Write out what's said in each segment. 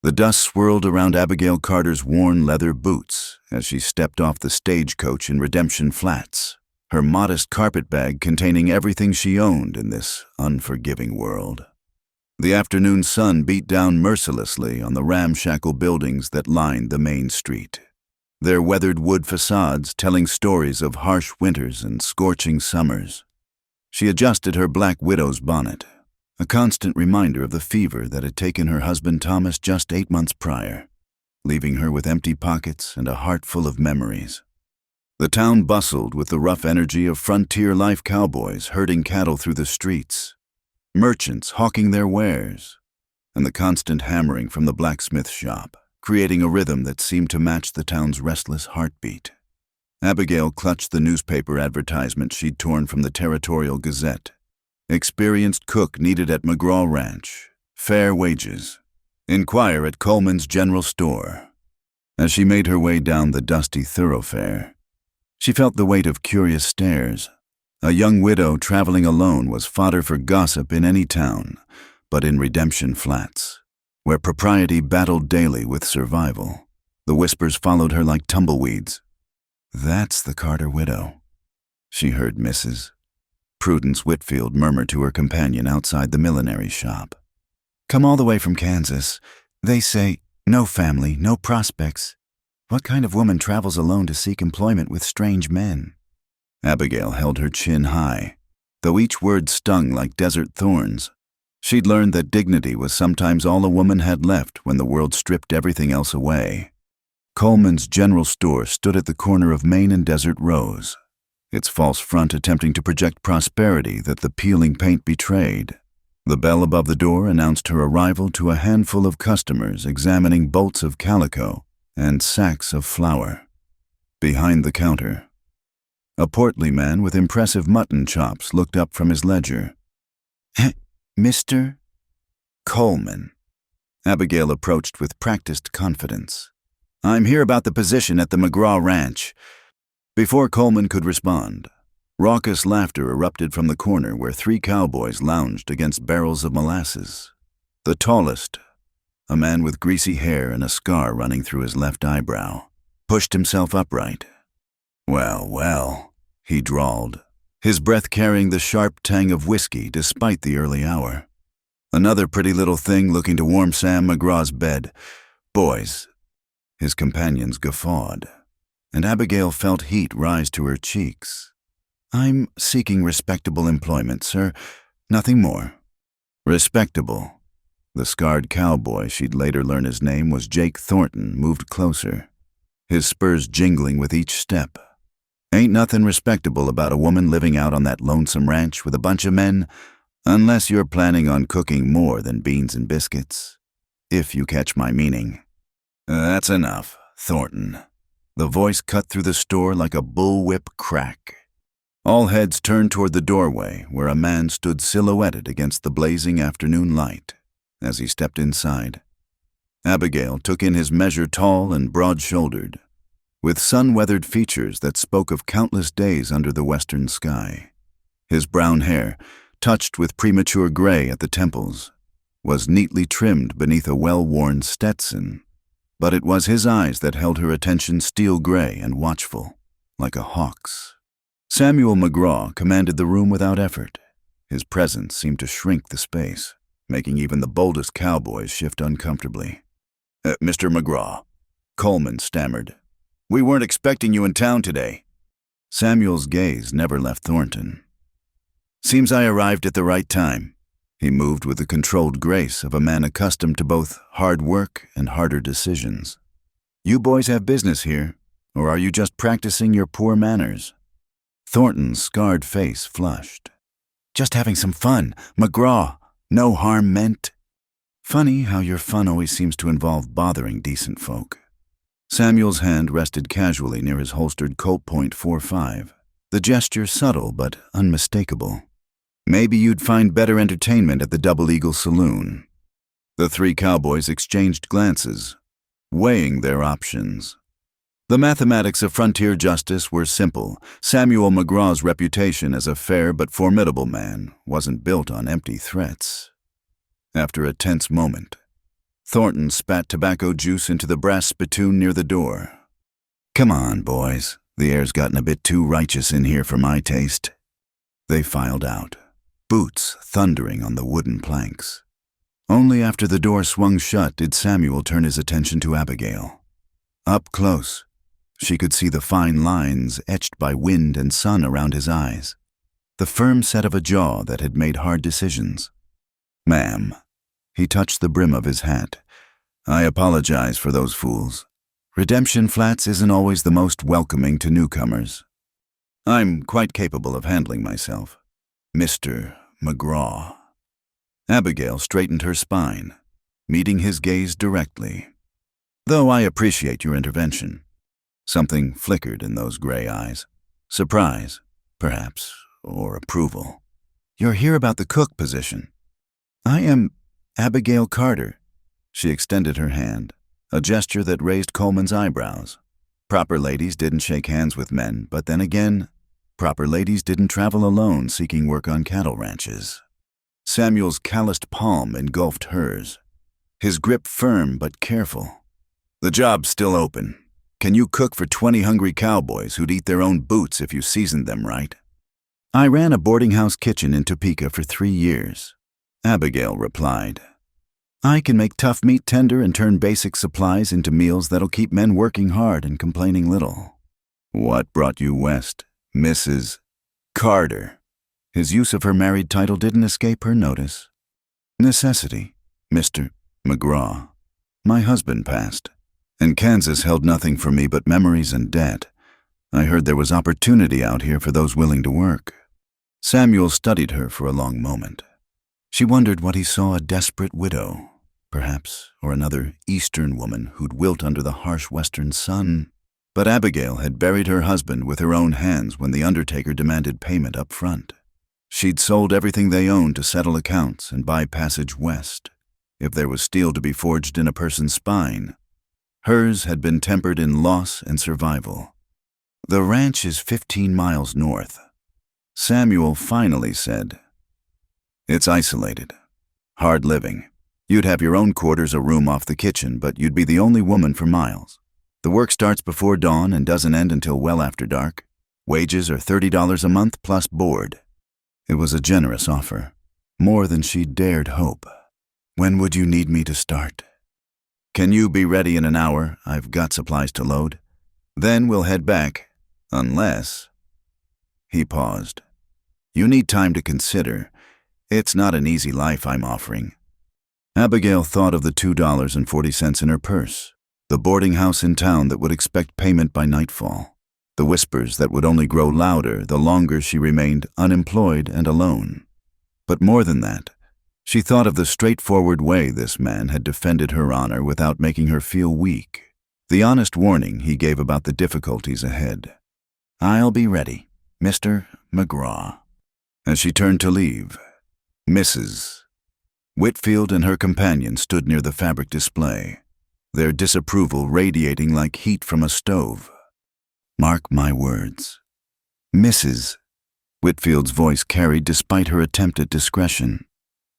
The dust swirled around Abigail Carter's worn leather boots as she stepped off the stagecoach in Redemption Flats, her modest carpet bag containing everything she owned in this unforgiving world. The afternoon sun beat down mercilessly on the ramshackle buildings that lined the main street, their weathered wood facades telling stories of harsh winters and scorching summers. She adjusted her black widow's bonnet, a constant reminder of the fever that had taken her husband Thomas just 8 months prior, leaving her with empty pockets and a heart full of memories. The town bustled with the rough energy of frontier life cowboys herding cattle through the streets, merchants hawking their wares, and the constant hammering from the blacksmith shop, creating a rhythm that seemed to match the town's restless heartbeat. Abigail clutched the newspaper advertisement she'd torn from the Territorial Gazette. Experienced cook needed at McGraw Ranch. Fair wages. Inquire at Coleman's General Store. As she made her way down the dusty thoroughfare, she felt the weight of curious stares. A young widow traveling alone was fodder for gossip in any town, but in Redemption Flats, where propriety battled daily with survival, the whispers followed her like tumbleweeds. "That's the Carter widow," she heard Mrs. Prudence Whitfield murmur to her companion outside the millinery shop. "Come all the way from Kansas. They say, no family, no prospects. What kind of woman travels alone to seek employment with strange men?" Abigail held her chin high, though each word stung like desert thorns. She'd learned that dignity was sometimes all a woman had left when the world stripped everything else away. Coleman's General Store stood at the corner of Main and Desert Rows, its false front attempting to project prosperity that the peeling paint betrayed. The bell above the door announced her arrival to a handful of customers examining bolts of calico and sacks of flour. Behind the counter, a portly man with impressive mutton chops looked up from his ledger. "Mr. Coleman," Abigail approached with practiced confidence. "I'm here about the position at the McGraw Ranch." Before Coleman could respond, raucous laughter erupted from the corner where 3 cowboys lounged against barrels of molasses. The tallest, a man with greasy hair and a scar running through his left eyebrow, pushed himself upright. "Well, well," he drawled, his breath carrying the sharp tang of whiskey despite the early hour. "Another pretty little thing looking to warm Sam McGraw's bed. Boys," his companions guffawed, and Abigail felt heat rise to her cheeks. "I'm seeking respectable employment, sir. Nothing more." Respectable. The scarred cowboy, she'd later learn his name was Jake Thornton, moved closer, his spurs jingling with each step. "Ain't nothing respectable about a woman living out on that lonesome ranch with a bunch of men, unless you're planning on cooking more than beans and biscuits, if you catch my meaning." "That's enough, Thornton." The voice cut through the store like a bullwhip crack. All heads turned toward the doorway where a man stood silhouetted against the blazing afternoon light. As he stepped inside, Abigail took in his measure tall and broad-shouldered, with sun-weathered features that spoke of countless days under the western sky. His brown hair, touched with premature gray at the temples, was neatly trimmed beneath a well-worn Stetson, but it was his eyes that held her attention steel gray and watchful, like a hawk's. Samuel McGraw commanded the room without effort. His presence seemed to shrink the space, making even the boldest cowboys shift uncomfortably. "Mr. McGraw," Coleman stammered. "We weren't expecting you in town today." Samuel's gaze never left Thornton. "Seems I arrived at the right time." He moved with the controlled grace of a man accustomed to both hard work and harder decisions. "You boys have business here, or are you just practicing your poor manners?" Thornton's scarred face flushed. "Just having some fun, McGraw. No harm meant." "Funny how your fun always seems to involve bothering decent folk." Samuel's hand rested casually near his holstered Colt .45, the gesture subtle but unmistakable. "Maybe you'd find better entertainment at the Double Eagle Saloon." The 3 cowboys exchanged glances, weighing their options. The mathematics of frontier justice were simple. Samuel McGraw's reputation as a fair but formidable man wasn't built on empty threats. After a tense moment, Thornton spat tobacco juice into the brass spittoon near the door. "Come on, boys. The air's gotten a bit too righteous in here for my taste." They filed out, boots thundering on the wooden planks. Only after the door swung shut did Samuel turn his attention to Abigail. Up close, she could see the fine lines etched by wind and sun around his eyes, the firm set of a jaw that had made hard decisions. "Ma'am," he touched the brim of his hat, "I apologize for those fools. Redemption Flats isn't always the most welcoming to newcomers. I'm quite capable of handling myself. Mr. McGraw." Abigail straightened her spine, meeting his gaze directly. "Though I appreciate your intervention." Something flickered in those gray eyes. Surprise, perhaps, or approval. "You're here about the cook position." "I am Abigail Carter." She extended her hand, a gesture that raised Coleman's eyebrows. Proper ladies didn't shake hands with men, but then again, proper ladies didn't travel alone seeking work on cattle ranches. Samuel's calloused palm engulfed hers, his grip firm but careful. "The job's still open. Can you cook for 20 hungry cowboys who'd eat their own boots if you seasoned them right?" "I ran a boarding house kitchen in Topeka for 3 years," Abigail replied. "I can make tough meat tender and turn basic supplies into meals that'll keep men working hard and complaining little." "What brought you west, Mrs. Carter?" His use of her married title didn't escape her notice. "Necessity, Mr. McGraw. My husband passed, and Kansas held nothing for me but memories and debt. I heard there was opportunity out here for those willing to work." Samuel studied her for a long moment. She wondered what he saw: a desperate widow, perhaps, or another Eastern woman who'd wilt under the harsh Western sun. But Abigail had buried her husband with her own hands when the undertaker demanded payment up front. She'd sold everything they owned to settle accounts and buy passage west. If there was steel to be forged in a person's spine, hers had been tempered in loss and survival. "The ranch is 15 miles north," Samuel finally said. "It's isolated. Hard living. You'd have your own quarters, a room off the kitchen, but you'd be the only woman for miles. The work starts before dawn and doesn't end until well after dark. Wages are $30 a month plus board." It was a generous offer, more than she dared hope. "When would you need me to start?" "Can you be ready in an hour? I've got supplies to load. Then we'll head back, unless—" He paused. "You need time to consider. It's not an easy life I'm offering." Abigail thought of the $2.40 in her purse, the boarding house in town that would expect payment by nightfall, the whispers that would only grow louder the longer she remained unemployed and alone. But more than that, she thought of the straightforward way this man had defended her honor without making her feel weak, the honest warning he gave about the difficulties ahead. "I'll be ready, Mr. McGraw." As she turned to leave, Mrs. Whitfield and her companion stood near the fabric display, their disapproval radiating like heat from a stove. "Mark my words." "Mrs." Whitfield's voice carried despite her attempt at discretion.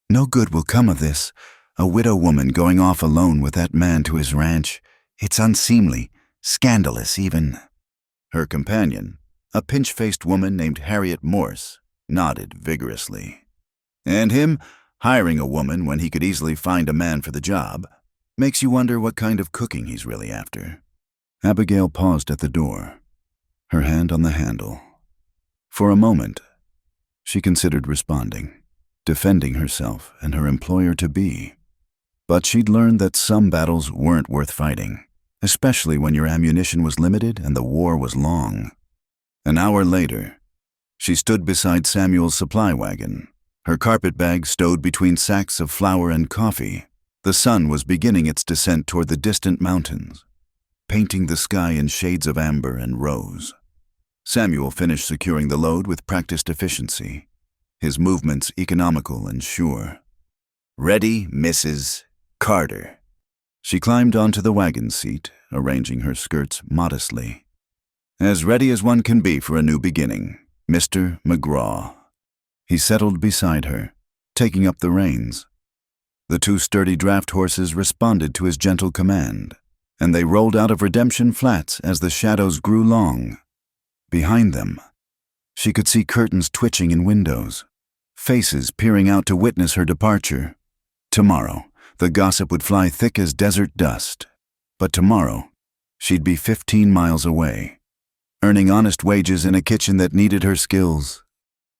"No good will come of this. A widow woman going off alone with that man to his ranch. It's unseemly, scandalous even." Her companion, a pinch-faced woman named Harriet Morse, nodded vigorously. "And him hiring a woman when he could easily find a man for the job makes you wonder what kind of cooking he's really after." Abigail paused at the door, her hand on the handle. For a moment, she considered responding, defending herself and her employer-to-be. But she'd learned that some battles weren't worth fighting, especially when your ammunition was limited and the war was long. An hour later, she stood beside Samuel's supply wagon, her carpet bag stowed between sacks of flour and coffee. The sun was beginning its descent toward the distant mountains, painting the sky in shades of amber and rose. Samuel finished securing the load with practiced efficiency, his movements economical and sure. "Ready, Mrs. Carter." She climbed onto the wagon seat, arranging her skirts modestly. "As ready as one can be for a new beginning, Mr. McGraw." He settled beside her, taking up the reins. The two sturdy draft horses responded to his gentle command, and they rolled out of Redemption Flats as the shadows grew long. Behind them, she could see curtains twitching in windows, faces peering out to witness her departure. Tomorrow, the gossip would fly thick as desert dust. But tomorrow, she'd be 15 miles away, earning honest wages in a kitchen that needed her skills.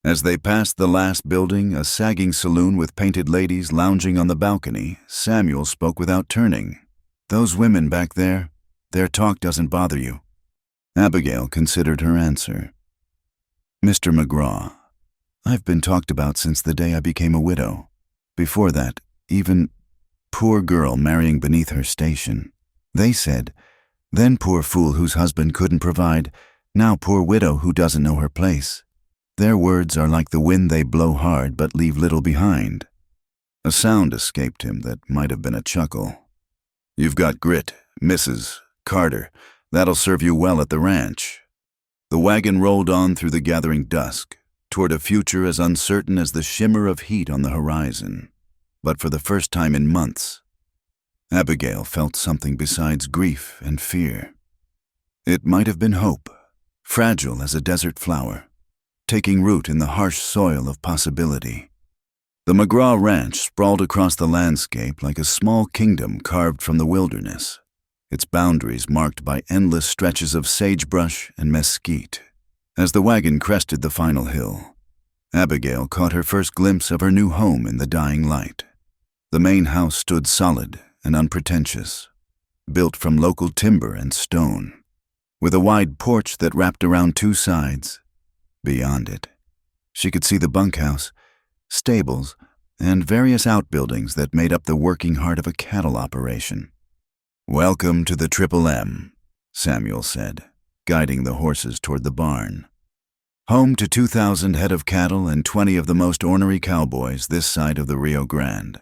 As they passed the last building, a sagging saloon with painted ladies lounging on the balcony, Samuel spoke without turning. "Those women back there, their talk doesn't bother you." Abigail considered her answer. "Mr. McGraw, I've been talked about since the day I became a widow. Before that, even poor girl marrying beneath her station. They said, then poor fool whose husband couldn't provide, now poor widow who doesn't know her place. Their words are like the wind, they blow hard but leave little behind." A sound escaped him that might have been a chuckle. "You've got grit, Mrs. Carter. That'll serve you well at the ranch." The wagon rolled on through the gathering dusk, toward a future as uncertain as the shimmer of heat on the horizon. But for the first time in months, Abigail felt something besides grief and fear. It might have been hope, fragile as a desert flower, taking root in the harsh soil of possibility. The McGraw Ranch sprawled across the landscape like a small kingdom carved from the wilderness, its boundaries marked by endless stretches of sagebrush and mesquite. As the wagon crested the final hill, Abigail caught her first glimpse of her new home in the dying light. The main house stood solid and unpretentious, built from local timber and stone, with a wide porch that wrapped around two sides. Beyond it, she could see the bunkhouse, stables, and various outbuildings that made up the working heart of a cattle operation. "Welcome to the Triple M," Samuel said, guiding the horses toward the barn. "Home to 2,000 head of cattle and 20 of the most ornery cowboys this side of the Rio Grande."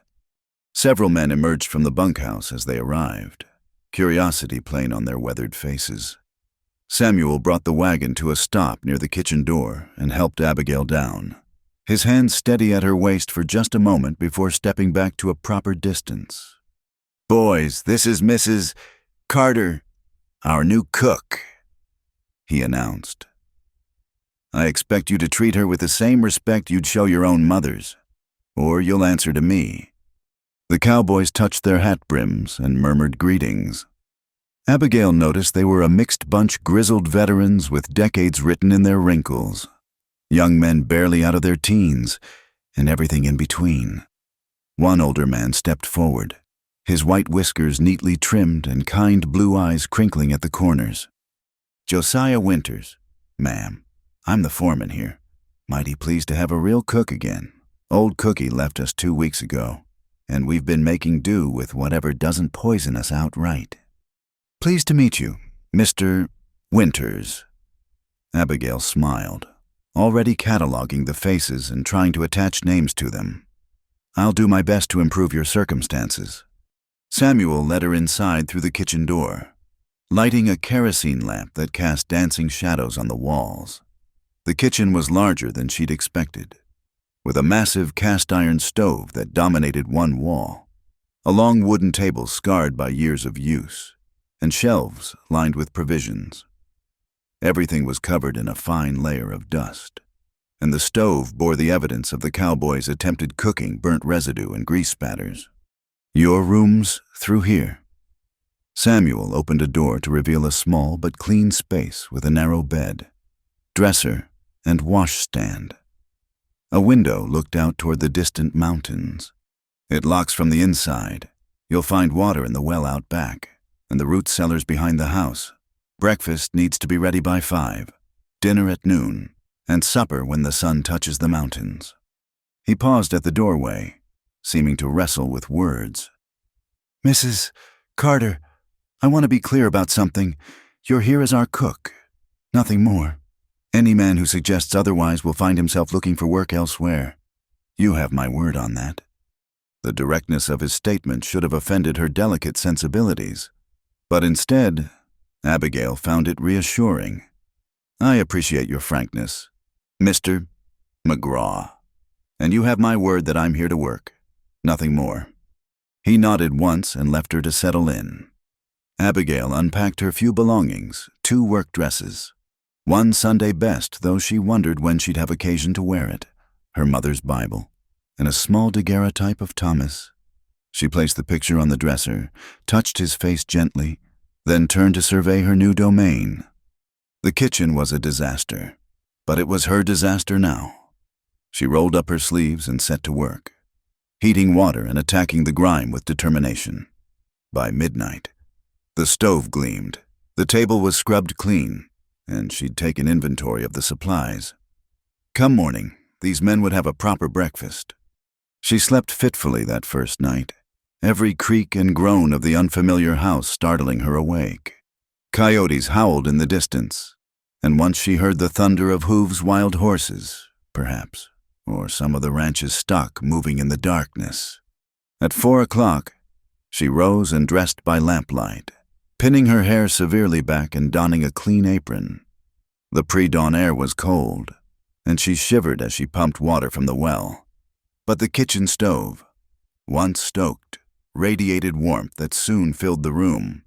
Several men emerged from the bunkhouse as they arrived, curiosity plain on their weathered faces. Samuel brought the wagon to a stop near the kitchen door and helped Abigail down, his hand steady at her waist for just a moment before stepping back to a proper distance. "Boys, this is Mrs. Carter, our new cook," he announced. "I expect you to treat her with the same respect you'd show your own mothers, or you'll answer to me." The cowboys touched their hat brims and murmured greetings. Abigail noticed they were a mixed bunch, grizzled veterans with decades written in their wrinkles, young men barely out of their teens, and everything in between. One older man stepped forward, his white whiskers neatly trimmed and kind blue eyes crinkling at the corners. "Josiah Winters, ma'am. I'm the foreman here. Mighty pleased to have a real cook again. Old Cookie left us 2 weeks ago, and we've been making do with whatever doesn't poison us outright. Pleased to meet you, Mr. Winters." Abigail smiled, already cataloging the faces and trying to attach names to them. "I'll do my best to improve your circumstances." Samuel led her inside through the kitchen door, lighting a kerosene lamp that cast dancing shadows on the walls. The kitchen was larger than she'd expected, with a massive cast-iron stove that dominated one wall, a long wooden table scarred by years of use, and shelves lined with provisions. Everything was covered in a fine layer of dust, and the stove bore the evidence of the cowboys' attempted cooking, burnt residue and grease spatters. "Your room's through here." Samuel opened a door to reveal a small but clean space with a narrow bed, dresser, and washstand. A window looked out toward the distant mountains. "It locks from the inside. You'll find water in the well out back, and the root cellars behind the house. Breakfast needs to be ready by 5, dinner at noon, and supper when the sun touches the mountains." He paused at the doorway, seeming to wrestle with words. "Mrs. Carter, I want to be clear about something. You're here as our cook, nothing more. Any man who suggests otherwise will find himself looking for work elsewhere. You have my word on that." The directness of his statement should have offended her delicate sensibilities, but instead, Abigail found it reassuring. "I appreciate your frankness, Mr. McGraw, and you have my word that I'm here to work, nothing more." He nodded once and left her to settle in. Abigail unpacked her few belongings, 2 work dresses. One Sunday best, though she wondered when she'd have occasion to wear it, her mother's Bible, and a small daguerreotype of Thomas. She placed the picture on the dresser, touched his face gently, then turned to survey her new domain. The kitchen was a disaster, but it was her disaster now. She rolled up her sleeves and set to work, heating water and attacking the grime with determination. By midnight, the stove gleamed, the table was scrubbed clean, and she'd taken inventory of the supplies. Come morning, these men would have a proper breakfast. She slept fitfully that first night, every creak and groan of the unfamiliar house startling her awake. Coyotes howled in the distance, and once she heard the thunder of hooves wild horses, perhaps, or some of the ranch's stock moving in the darkness. At 4 o'clock, she rose and dressed by lamplight, pinning her hair severely back and donning a clean apron. The pre-dawn air was cold, and she shivered as she pumped water from the well. But the kitchen stove, once stoked, radiated warmth that soon filled the room.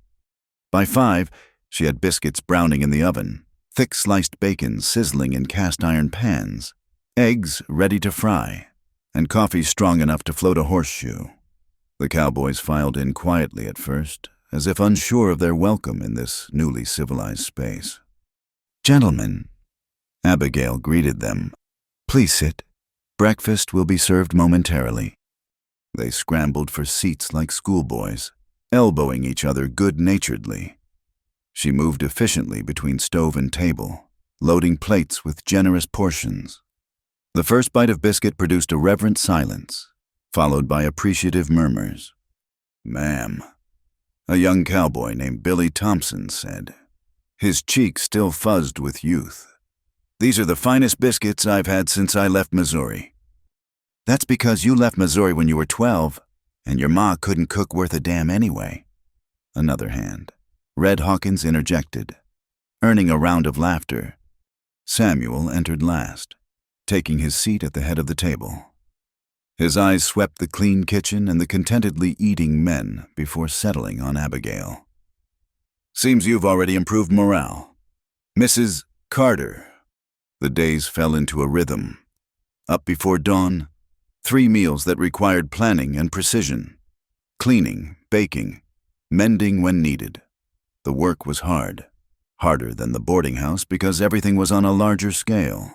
By 5, she had biscuits browning in the oven, thick sliced bacon sizzling in cast-iron pans, eggs ready to fry, and coffee strong enough to float a horseshoe. The cowboys filed in quietly at first, as if unsure of their welcome in this newly civilized space. "Gentlemen," Abigail greeted them. "Please sit. Breakfast will be served momentarily." They scrambled for seats like schoolboys, elbowing each other good-naturedly. She moved efficiently between stove and table, loading plates with generous portions. The first bite of biscuit produced a reverent silence, followed by appreciative murmurs. "Ma'am," a young cowboy named Billy Thompson said, his cheeks still fuzzed with youth. "These are the finest biscuits I've had since I left Missouri." "That's because you left Missouri when you were 12, and your ma couldn't cook worth a damn anyway." Another hand, Red Hawkins, interjected. Earning a round of laughter, Samuel entered last, taking his seat at the head of the table. His eyes swept the clean kitchen and the contentedly eating men before settling on Abigail. "Seems you've already improved morale. Mrs. Carter." The days fell into a rhythm. Up before dawn, 3 meals that required planning and precision. Cleaning, baking, mending when needed. The work was hard. Harder than the boarding house because everything was on a larger scale.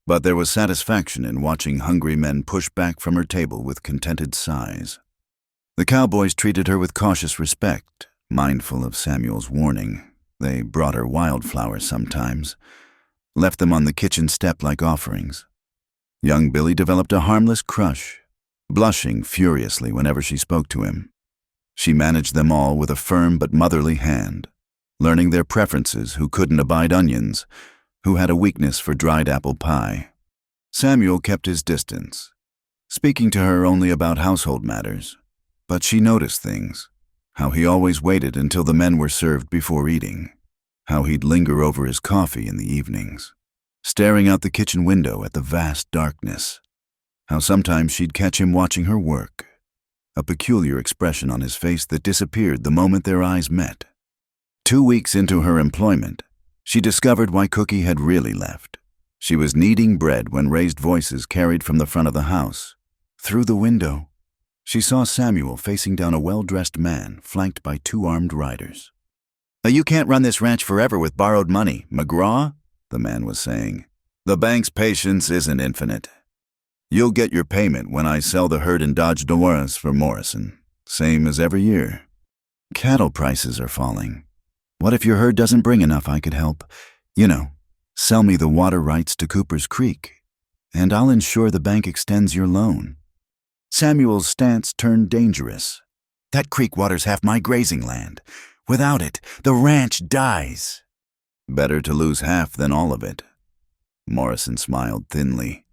But there was satisfaction in watching hungry men push back from her table with contented sighs. The cowboys treated her with cautious respect, mindful of Samuel's warning. They brought her wildflowers sometimes, left them on the kitchen step like offerings. Young Billy developed a harmless crush, blushing furiously whenever she spoke to him. She managed them all with a firm but motherly hand, learning their preferences, who couldn't abide onions, who had a weakness for dried apple pie. Samuel kept his distance, speaking to her only about household matters, but she noticed things. How he always waited until the men were served before eating. How he'd linger over his coffee in the evenings, staring out the kitchen window at the vast darkness. How sometimes she'd catch him watching her work, a peculiar expression on his face that disappeared the moment their eyes met. 2 weeks into her employment, she discovered why Cookie had really left. She was kneading bread when raised voices carried from the front of the house. Through the window, she saw Samuel facing down a well-dressed man flanked by 2 armed riders. "You can't run this ranch forever with borrowed money, McGraw," the man was saying. "The bank's patience isn't infinite. You'll get your payment when I sell the herd in Dodge Dolores for Morrison, same as every year. Cattle prices are falling. What if your herd doesn't bring enough? I could help. Sell me the water rights to Cooper's Creek, and I'll ensure the bank extends your loan." Samuel's stance turned dangerous. "That creek water's half my grazing land. Without it, the ranch dies." "Better to lose half than all of it." Morrison smiled thinly.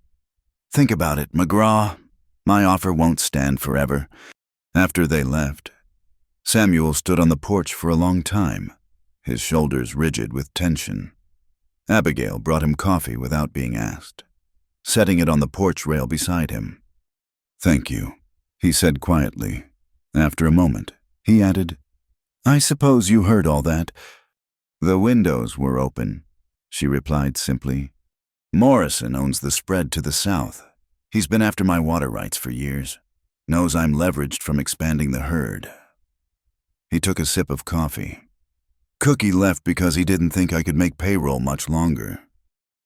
"Think about it, McGraw. My offer won't stand forever." After they left, Samuel stood on the porch for a long time, his shoulders rigid with tension. Abigail brought him coffee without being asked, setting it on the porch rail beside him. "Thank you," he said quietly, After a moment, he added, "I suppose you heard all that." "The windows were open," she replied simply. "Morrison owns the spread to the south. He's been after my water rights for years. Knows I'm leveraged from expanding the herd." He took a sip of coffee. "Cookie left because he didn't think I could make payroll much longer."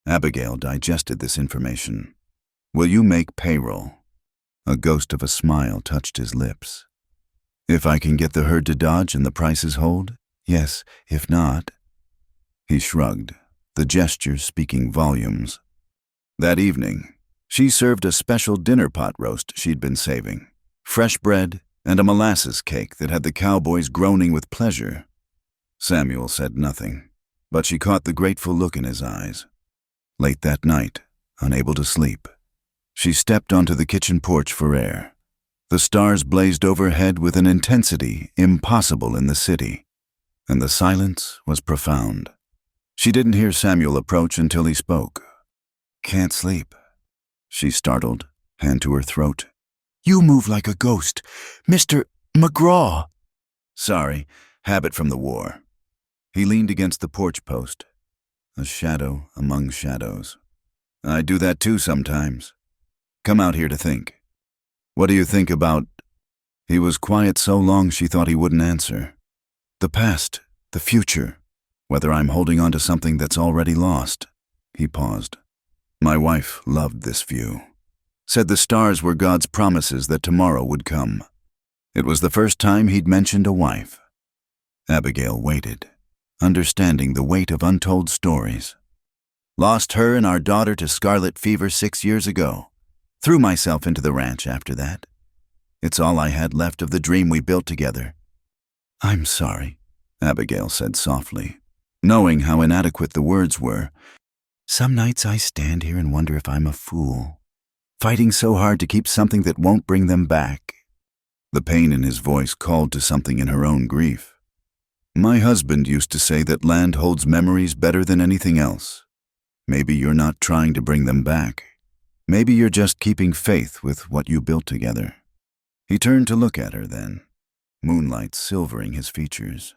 Abigail digested this information. "Will you make payroll?" A ghost of a smile touched his lips. "If I can get the herd to Dodge and the prices hold, yes. If not—" He shrugged, the gesture speaking volumes. That evening, she served a special dinner pot roast she'd been saving, fresh bread and a molasses cake that had the cowboys groaning with pleasure. Samuel said nothing, but she caught the grateful look in his eyes. Late that night, unable to sleep, she stepped onto the kitchen porch for air. The stars blazed overhead with an intensity impossible in the city, and the silence was profound. She didn't hear Samuel approach until he spoke. "Can't sleep," she startled, hand to her throat. "You move like a ghost. Mr. McGraw." "Sorry, habit from the war." He leaned against the porch post, a shadow among shadows. "I do that too sometimes. Come out here to think. What do you think about—" He was quiet so long she thought he wouldn't answer. "The past, the future, whether I'm holding on to something that's already lost." He paused. "My wife loved this view. Said the stars were God's promises that tomorrow would come." It was the first time he'd mentioned a wife. Abigail waited, understanding the weight of untold stories. "Lost her and our daughter to scarlet fever 6 years ago. Threw myself into the ranch after that. It's all I had left of the dream we built together." "I'm sorry," Abigail said softly, knowing how inadequate the words were. "Some nights I stand here and wonder if I'm a fool, fighting so hard to keep something that won't bring them back." The pain in his voice called to something in her own grief. "My husband used to say that land holds memories better than anything else. Maybe you're not trying to bring them back. Maybe you're just keeping faith with what you built together." He turned to look at her then, moonlight silvering his features.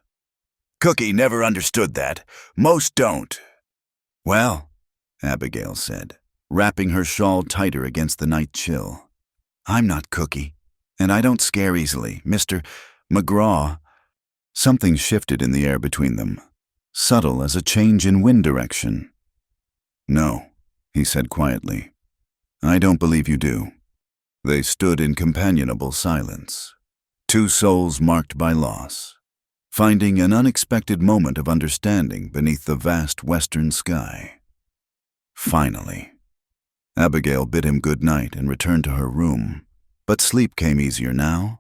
"Cookie never understood that. Most don't." "Well," Abigail said, wrapping her shawl tighter against the night chill, "I'm not Cookie, and I don't scare easily, Mr. McGraw." Something shifted in the air between them, subtle as a change in wind direction. "No," he said quietly. "I don't believe you do." They stood in companionable silence, two souls marked by loss, finding an unexpected moment of understanding beneath the vast western sky. Finally, Abigail bid him good night and returned to her room, but sleep came easier now,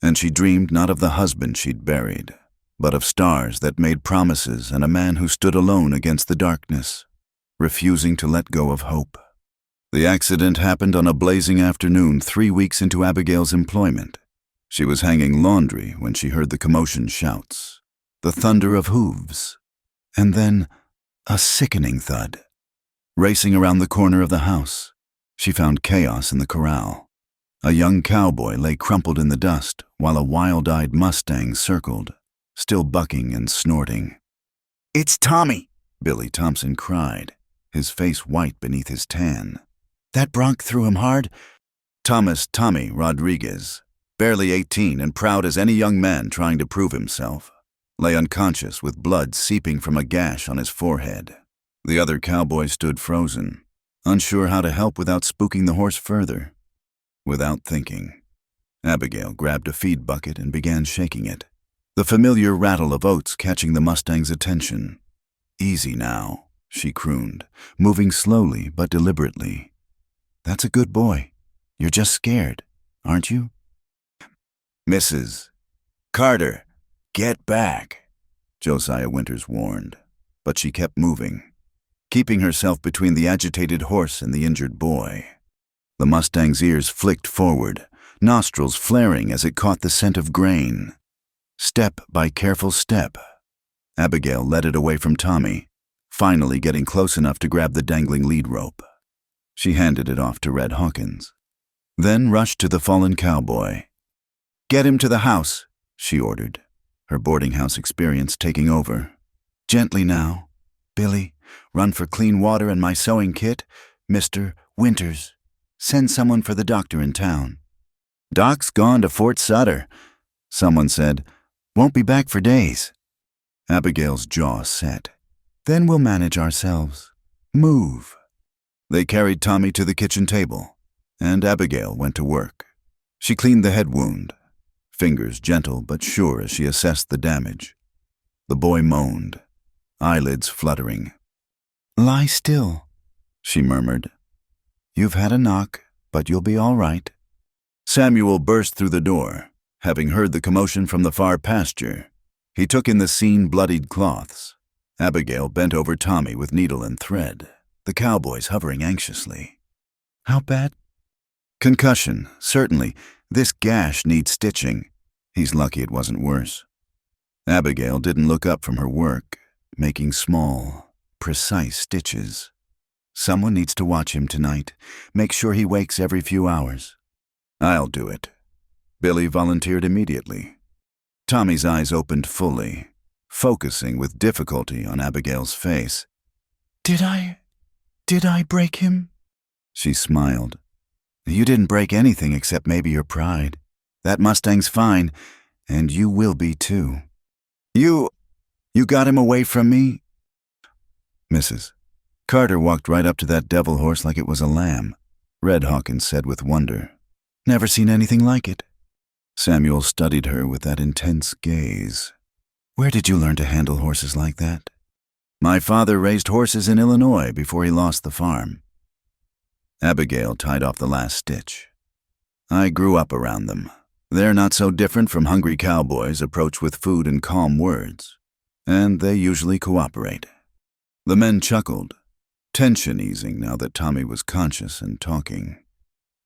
and she dreamed not of the husband she'd buried, but of stars that made promises and a man who stood alone against the darkness, refusing to let go of hope. The accident happened on a blazing afternoon 3 weeks into Abigail's employment. She was hanging laundry when she heard the commotion shouts, the thunder of hooves, and then a sickening thud. Racing around the corner of the house, she found chaos in the corral. A young cowboy lay crumpled in the dust while a wild-eyed Mustang circled, still bucking and snorting. "It's Tommy!" Billy Thompson cried, his face white beneath his tan. "That bronc threw him hard." Thomas "Tommy" Rodriguez, barely 18 and proud as any young man trying to prove himself, lay unconscious with blood seeping from a gash on his forehead. The other cowboy stood frozen, unsure how to help without spooking the horse further. Without thinking, Abigail grabbed a feed bucket and began shaking it, the familiar rattle of oats catching the Mustang's attention. "Easy now," she crooned, moving slowly but deliberately. "That's a good boy. You're just scared, aren't you?" "Mrs. Carter, get back," Josiah Winters warned, but she kept moving, keeping herself between the agitated horse and the injured boy. The Mustang's ears flicked forward, nostrils flaring as it caught the scent of grain. Step by careful step, Abigail led it away from Tommy, finally getting close enough to grab the dangling lead rope. She handed it off to Red Hawkins, then rushed to the fallen cowboy. Get him to the house, she ordered, her boarding house experience taking over. Gently now. Billy, run for clean water and my sewing kit. Mr. Winters, send someone for the doctor in town. Doc's gone to Fort Sutter, someone said. Won't be back for days. Abigail's jaw set. Then we'll manage ourselves. Move. They carried Tommy to the kitchen table, and Abigail went to work. She cleaned the head wound, fingers gentle but sure as she assessed the damage. The boy moaned, eyelids fluttering. Lie still, she murmured. You've had a knock, but you'll be all right. Samuel burst through the door, having heard the commotion from the far pasture. He took in the scene-bloodied cloths. Abigail bent over Tommy with needle and thread, the cowboys hovering anxiously. How bad? Concussion, certainly. This gash needs stitching. He's lucky it wasn't worse. Abigail didn't look up from her work, making small, precise stitches. Someone needs to watch him tonight. Make sure he wakes every few hours. I'll do it. Billy volunteered immediately. Tommy's eyes opened fully, focusing with difficulty on Abigail's face. Did I break him? She smiled. You didn't break anything except maybe your pride. That Mustang's fine, and you will be too. You got him away from me? Mrs. Carter walked right up to that devil horse like it was a lamb, Red Hawkins said with wonder. Never seen anything like it. Samuel studied her with that intense gaze. Where did you learn to handle horses like that? My father raised horses in Illinois before he lost the farm. Abigail tied off the last stitch. I grew up around them. They're not so different from hungry cowboys approached with food and calm words, and they usually cooperate. The men chuckled, tension easing now that Tommy was conscious and talking.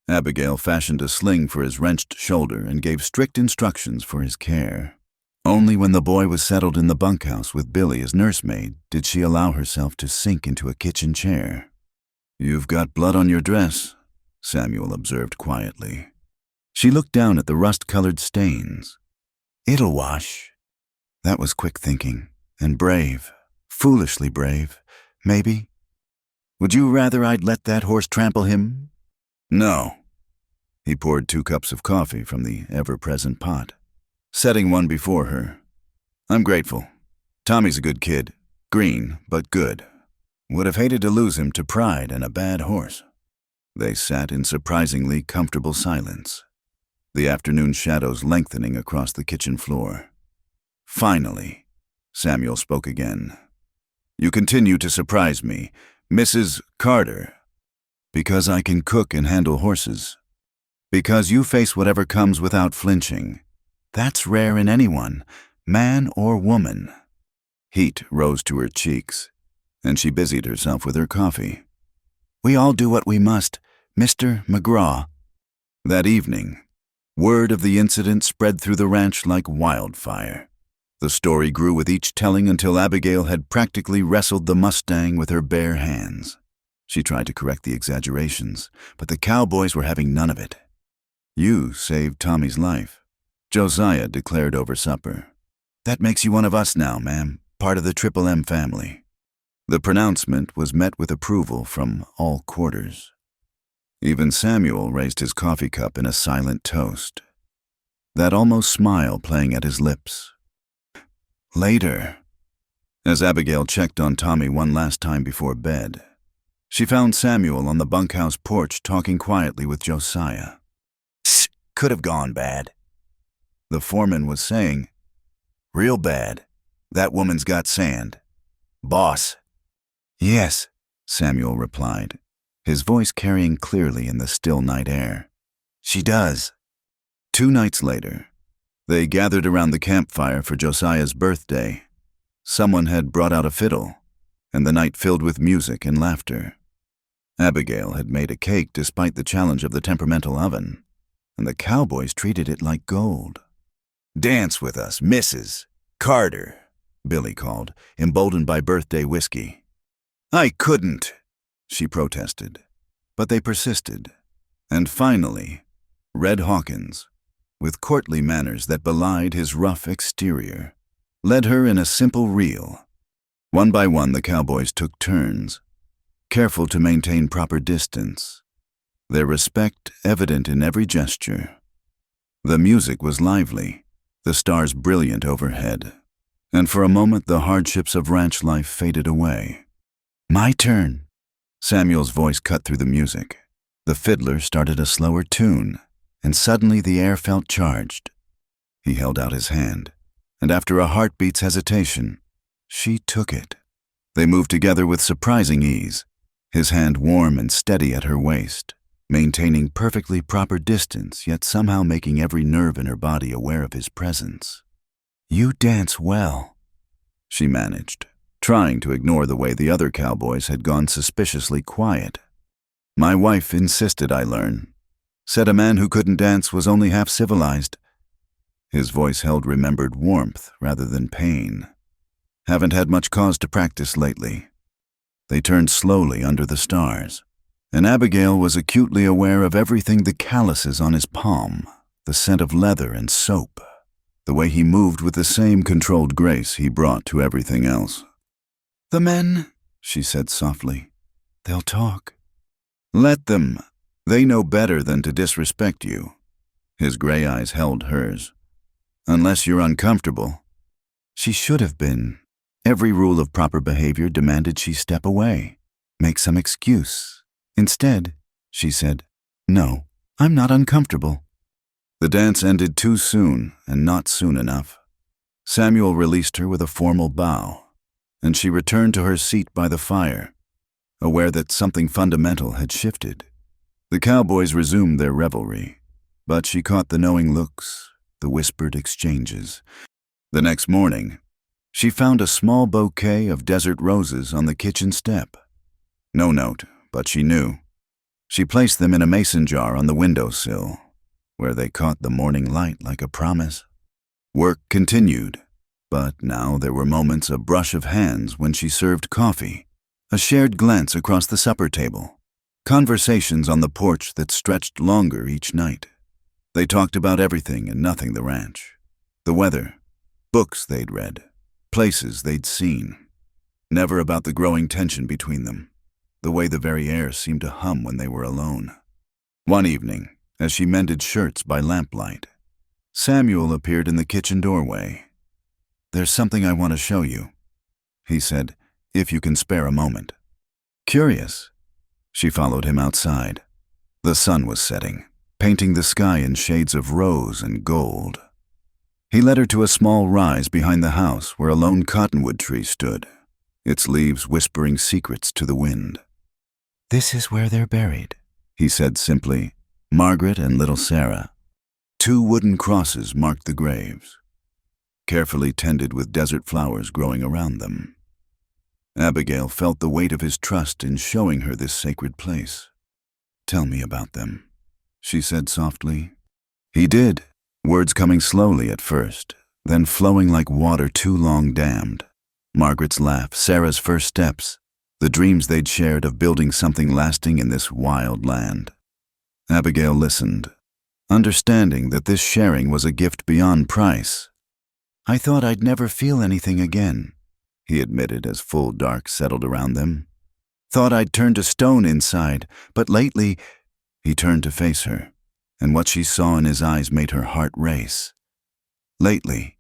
Abigail fashioned a sling for his wrenched shoulder and gave strict instructions for his care. Only when the boy was settled in the bunkhouse with Billy as nursemaid did she allow herself to sink into a kitchen chair. You've got blood on your dress, Samuel observed quietly. She looked down at the rust-colored stains. It'll wash. That was quick thinking, and brave, foolishly brave, maybe. Would you rather I'd let that horse trample him? No. He poured 2 cups of coffee from the ever-present pot, setting one before her. I'm grateful. Tommy's a good kid, green, but good. Would have hated to lose him to pride and a bad horse. They sat in surprisingly comfortable silence, the afternoon shadows lengthening across the kitchen floor. Finally, Samuel spoke again. You continue to surprise me, Mrs. Carter, because I can cook and handle horses. Because you face whatever comes without flinching. That's rare in anyone, man or woman. Heat rose to her cheeks, and she busied herself with her coffee. We all do what we must, Mr. McGraw. That evening, word of the incident spread through the ranch like wildfire. The story grew with each telling until Abigail had practically wrestled the Mustang with her bare hands. She tried to correct the exaggerations, but the cowboys were having none of it. You saved Tommy's life, Josiah declared over supper. That makes you one of us now, ma'am, part of the Triple M family. The pronouncement was met with approval from all quarters. Even Samuel raised his coffee cup in a silent toast, that almost smile playing at his lips. Later, as Abigail checked on Tommy one last time before bed, she found Samuel on the bunkhouse porch talking quietly with Josiah. Could have gone bad. The foreman was saying, Real bad. That woman's got sand. Boss. Yes, Samuel replied, his voice carrying clearly in the still night air. She does. 2 nights later, they gathered around the campfire for Josiah's birthday. Someone had brought out a fiddle, and the night filled with music and laughter. Abigail had made a cake despite the challenge of the temperamental oven, and the cowboys treated it like gold. Dance with us, Mrs. Carter, Billy called, emboldened by birthday whiskey. I couldn't, she protested, but they persisted. And finally, Red Hawkins, with courtly manners that belied his rough exterior, led her in a simple reel. One by one, the cowboys took turns, careful to maintain proper distance, their respect evident in every gesture. The music was lively, the stars brilliant overhead, and for a moment the hardships of ranch life faded away. "My turn." Samuel's voice cut through the music. The fiddler started a slower tune, and suddenly the air felt charged. He held out his hand, and after a heartbeat's hesitation, she took it. They moved together with surprising ease, his hand warm and steady at her waist, maintaining perfectly proper distance, yet somehow making every nerve in her body aware of his presence. "You dance well," she managed, trying to ignore the way the other cowboys had gone suspiciously quiet. "My wife insisted I learn. Said a man who couldn't dance was only half civilized." His voice held remembered warmth rather than pain. "Haven't had much cause to practice lately." They turned slowly under the stars, and Abigail was acutely aware of everything: the calluses on his palm, the scent of leather and soap, the way he moved with the same controlled grace he brought to everything else. "The men," she said softly. "They'll talk." "Let them. They know better than to disrespect you." His gray eyes held hers. "Unless you're uncomfortable." She should have been. Every rule of proper behavior demanded she step away, make some excuse. Instead, she said, "No, I'm not uncomfortable." The dance ended too soon, and not soon enough. Samuel released her with a formal bow, and she returned to her seat by the fire, aware that something fundamental had shifted. The cowboys resumed their revelry, but she caught the knowing looks, the whispered exchanges. The next morning, she found a small bouquet of desert roses on the kitchen step. No note, but she knew. She placed them in a mason jar on the windowsill, where they caught the morning light like a promise. Work continued, but now there were moments of brush of hands when she served coffee, a shared glance across the supper table, conversations on the porch that stretched longer each night. They talked about everything and nothing: the ranch, the weather, books they'd read, places they'd seen. Never about the growing tension between them, the way the very air seemed to hum when they were alone. One evening, as she mended shirts by lamplight, Samuel appeared in the kitchen doorway. "There's something I want to show you," he said, "if you can spare a moment." Curious, she followed him outside. The sun was setting, painting the sky in shades of rose and gold. He led her to a small rise behind the house where a lone cottonwood tree stood, its leaves whispering secrets to the wind. "This is where they're buried," he said simply. "Margaret and little Sarah." 2 wooden crosses marked the graves, carefully tended with desert flowers growing around them. Abigail felt the weight of his trust in showing her this sacred place. "Tell me about them," she said softly. He did, words coming slowly at first, then flowing like water too long dammed. Margaret's laugh, Sarah's first steps, the dreams they'd shared of building something lasting in this wild land. Abigail listened, understanding that this sharing was a gift beyond price. "I thought I'd never feel anything again," he admitted as full dark settled around them. "Thought I'd turn to stone inside, but lately—" He turned to face her, and what she saw in his eyes made her heart race. "Lately,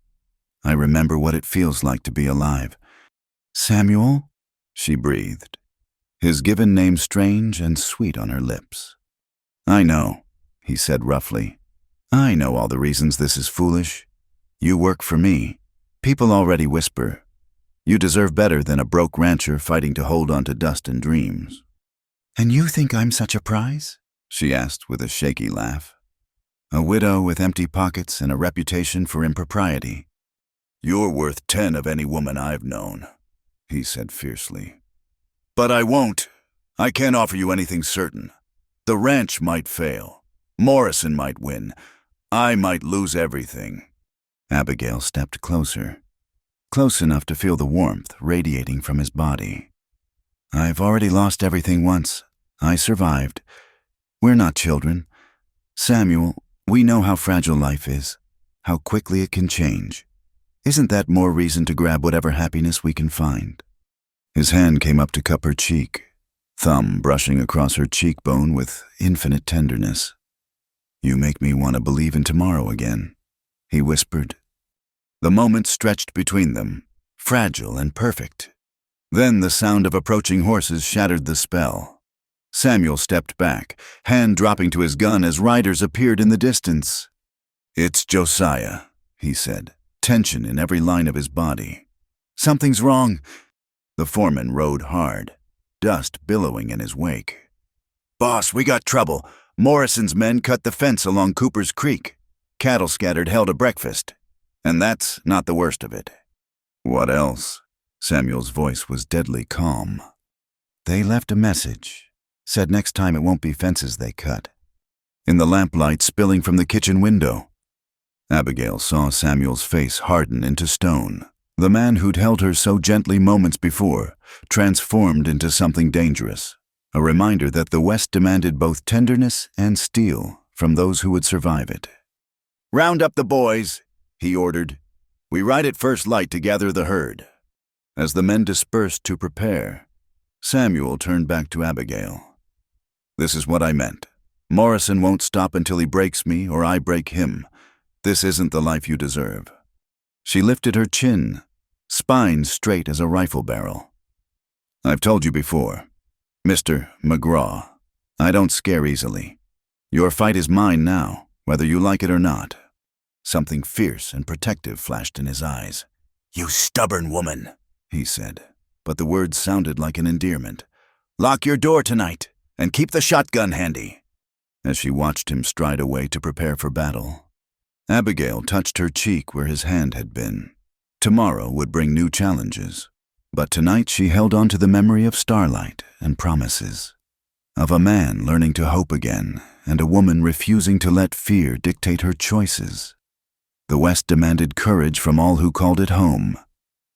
I remember what it feels like to be alive." "Samuel?" she breathed, his given name strange and sweet on her lips. "I know," he said roughly. "I know all the reasons this is foolish. You work for me. People already whisper. You deserve better than a broke rancher fighting to hold on to dust and dreams." "And you think I'm such a prize?" she asked with a shaky laugh. "A widow with empty pockets and a reputation for impropriety." "You're worth 10 of any woman I've known," he said fiercely. "But I won't. I can't offer you anything certain. The ranch might fail. Morrison might win. I might lose everything." Abigail stepped closer, close enough to feel the warmth radiating from his body. "I've already lost everything once. I survived. We're not children. Samuel, We know how fragile life is, how quickly it can change. Isn't that more reason to grab whatever happiness we can find? His hand came up to cup her cheek, thumb brushing across her cheekbone with infinite tenderness. You make me want to believe in tomorrow again, he whispered. The moment stretched between them, fragile and perfect. Then the sound of approaching horses shattered the spell. Samuel stepped back, hand dropping to his gun as riders appeared in the distance. It's Josiah, he said, tension in every line of his body. Something's wrong. The foreman rode hard, dust billowing in his wake. Boss, we got trouble. Morrison's men cut the fence along Cooper's Creek. Cattle scattered hell to breakfast. And that's not the worst of it. What else? Samuel's voice was deadly calm. They left a message. Said next time it won't be fences they cut. In the lamplight spilling from the kitchen window, Abigail saw Samuel's face harden into stone. The man who'd held her so gently moments before, transformed into something dangerous. A reminder that the West demanded both tenderness and steel from those who would survive it. Round up the boys, he ordered. We ride at first light to gather the herd. As the men dispersed to prepare, Samuel turned back to Abigail. This is what I meant. Morrison won't stop until he breaks me or I break him. This isn't the life you deserve. She lifted her chin, spine straight as a rifle barrel. I've told you before, Mr. McGraw, I don't scare easily. Your fight is mine now, whether you like it or not. Something fierce and protective flashed in his eyes. You stubborn woman, he said, but the words sounded like an endearment. Lock your door tonight, and keep the shotgun handy. As she watched him stride away to prepare for battle, Abigail touched her cheek where his hand had been. Tomorrow would bring new challenges, but tonight she held on to the memory of starlight and promises, of a man learning to hope again and a woman refusing to let fear dictate her choices. The West demanded courage from all who called it home,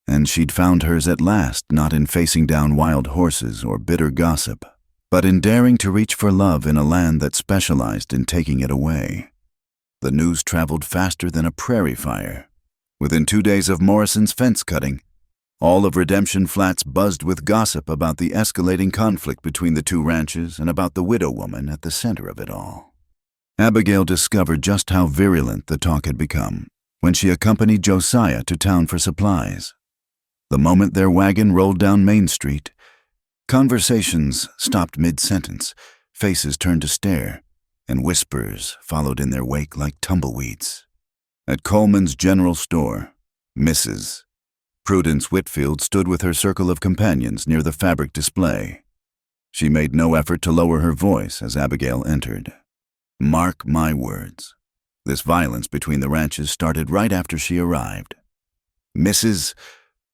and she'd found hers at last not in facing down wild horses or bitter gossip, but in daring to reach for love in a land that specialized in taking it away. The news traveled faster than a prairie fire. Within 2 days of Morrison's fence cutting, all of Redemption Flats buzzed with gossip about the escalating conflict between the two ranches and about the widow woman at the center of it all. Abigail discovered just how virulent the talk had become when she accompanied Josiah to town for supplies. The moment their wagon rolled down Main Street, conversations stopped mid-sentence, faces turned to stare, and whispers followed in their wake like tumbleweeds. At Coleman's general store, Mrs. Prudence Whitfield stood with her circle of companions near the fabric display. She made no effort to lower her voice as Abigail entered. Mark my words. This violence between the ranches started right after she arrived. Mrs.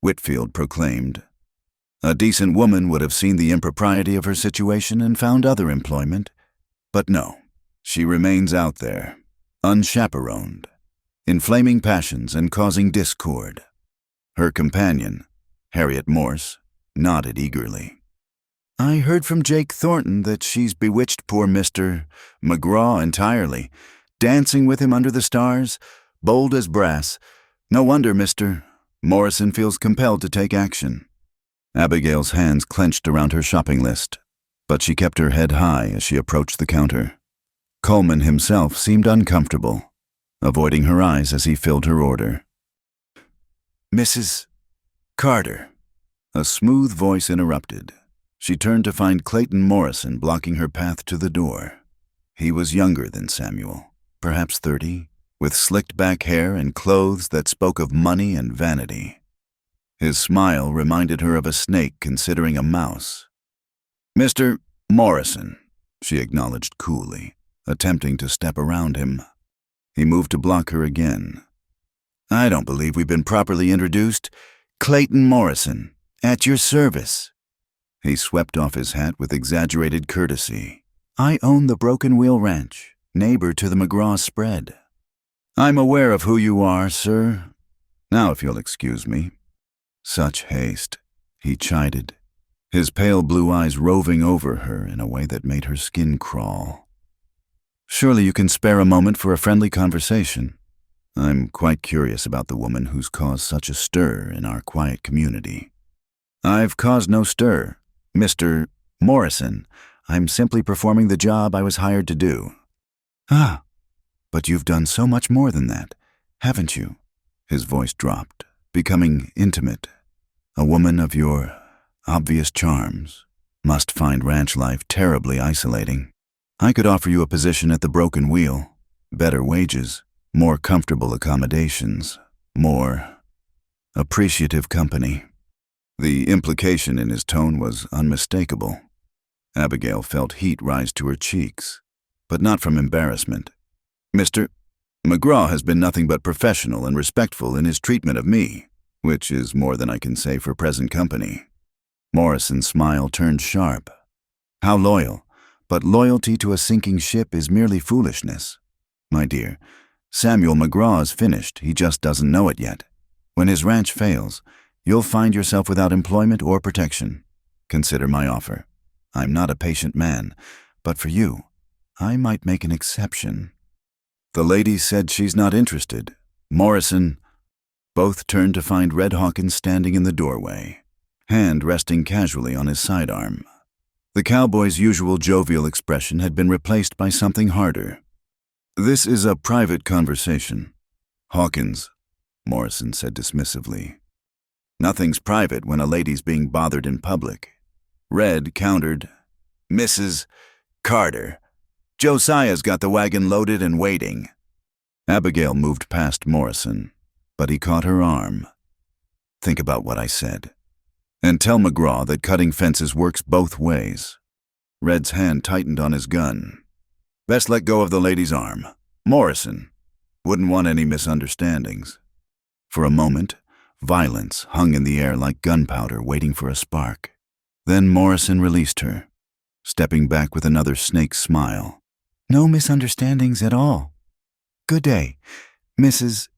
Whitfield proclaimed. A decent woman would have seen the impropriety of her situation and found other employment. But no, she remains out there, unchaperoned, inflaming passions and causing discord. Her companion, Harriet Morse, nodded eagerly. I heard from Jake Thornton that she's bewitched poor Mr. McGraw entirely, dancing with him under the stars, bold as brass. No wonder Mr. Morrison feels compelled to take action. Abigail's hands clenched around her shopping list, but she kept her head high as she approached the counter. Coleman himself seemed uncomfortable, avoiding her eyes as he filled her order. Mrs. Carter, a smooth voice interrupted. She turned to find Clayton Morrison blocking her path to the door. He was younger than Samuel, perhaps 30, with slicked back hair and clothes that spoke of money and vanity. His smile reminded her of a snake considering a mouse. Mr. Morrison, she acknowledged coolly, attempting to step around him. He moved to block her again. I don't believe we've been properly introduced. Clayton Morrison, at your service. He swept off his hat with exaggerated courtesy. I own the Broken Wheel Ranch, neighbor to the McGraw spread. I'm aware of who you are, sir. Now if you'll excuse me. Such haste, he chided, his pale blue eyes roving over her in a way that made her skin crawl. Surely you can spare a moment for a friendly conversation. I'm quite curious about the woman who's caused such a stir in our quiet community. I've caused no stir, Mr. Morrison. I'm simply performing the job I was hired to do. Ah, but you've done so much more than that, haven't you? His voice dropped, becoming intimate. A woman of your obvious charms must find ranch life terribly isolating. I could offer you a position at the Broken Wheel, better wages, more comfortable accommodations, more appreciative company. The implication in his tone was unmistakable. Abigail felt heat rise to her cheeks, but not from embarrassment. Mr. McGraw has been nothing but professional and respectful in his treatment of me, which is more than I can say for present company. Morrison's smile turned sharp. How loyal, but loyalty to a sinking ship is merely foolishness. My dear, Samuel McGraw is finished, he just doesn't know it yet. When his ranch fails, you'll find yourself without employment or protection. Consider my offer. I'm not a patient man, but for you, I might make an exception. The lady said she's not interested. Morrison. Both turned to find Red Hawkins standing in the doorway, hand resting casually on his sidearm. The cowboy's usual jovial expression had been replaced by something harder. This is a private conversation. Hawkins, Morrison said dismissively. Nothing's private when a lady's being bothered in public. Red countered, Mrs. Carter. Josiah's got the wagon loaded and waiting. Abigail moved past Morrison, but he caught her arm. Think about what I said. And tell McGraw that cutting fences works both ways. Red's hand tightened on his gun. Best let go of the lady's arm. Morrison. Wouldn't want any misunderstandings. For a moment, violence hung in the air like gunpowder waiting for a spark. Then Morrison released her, stepping back with another snake smile. No misunderstandings at all. Good day, Mrs.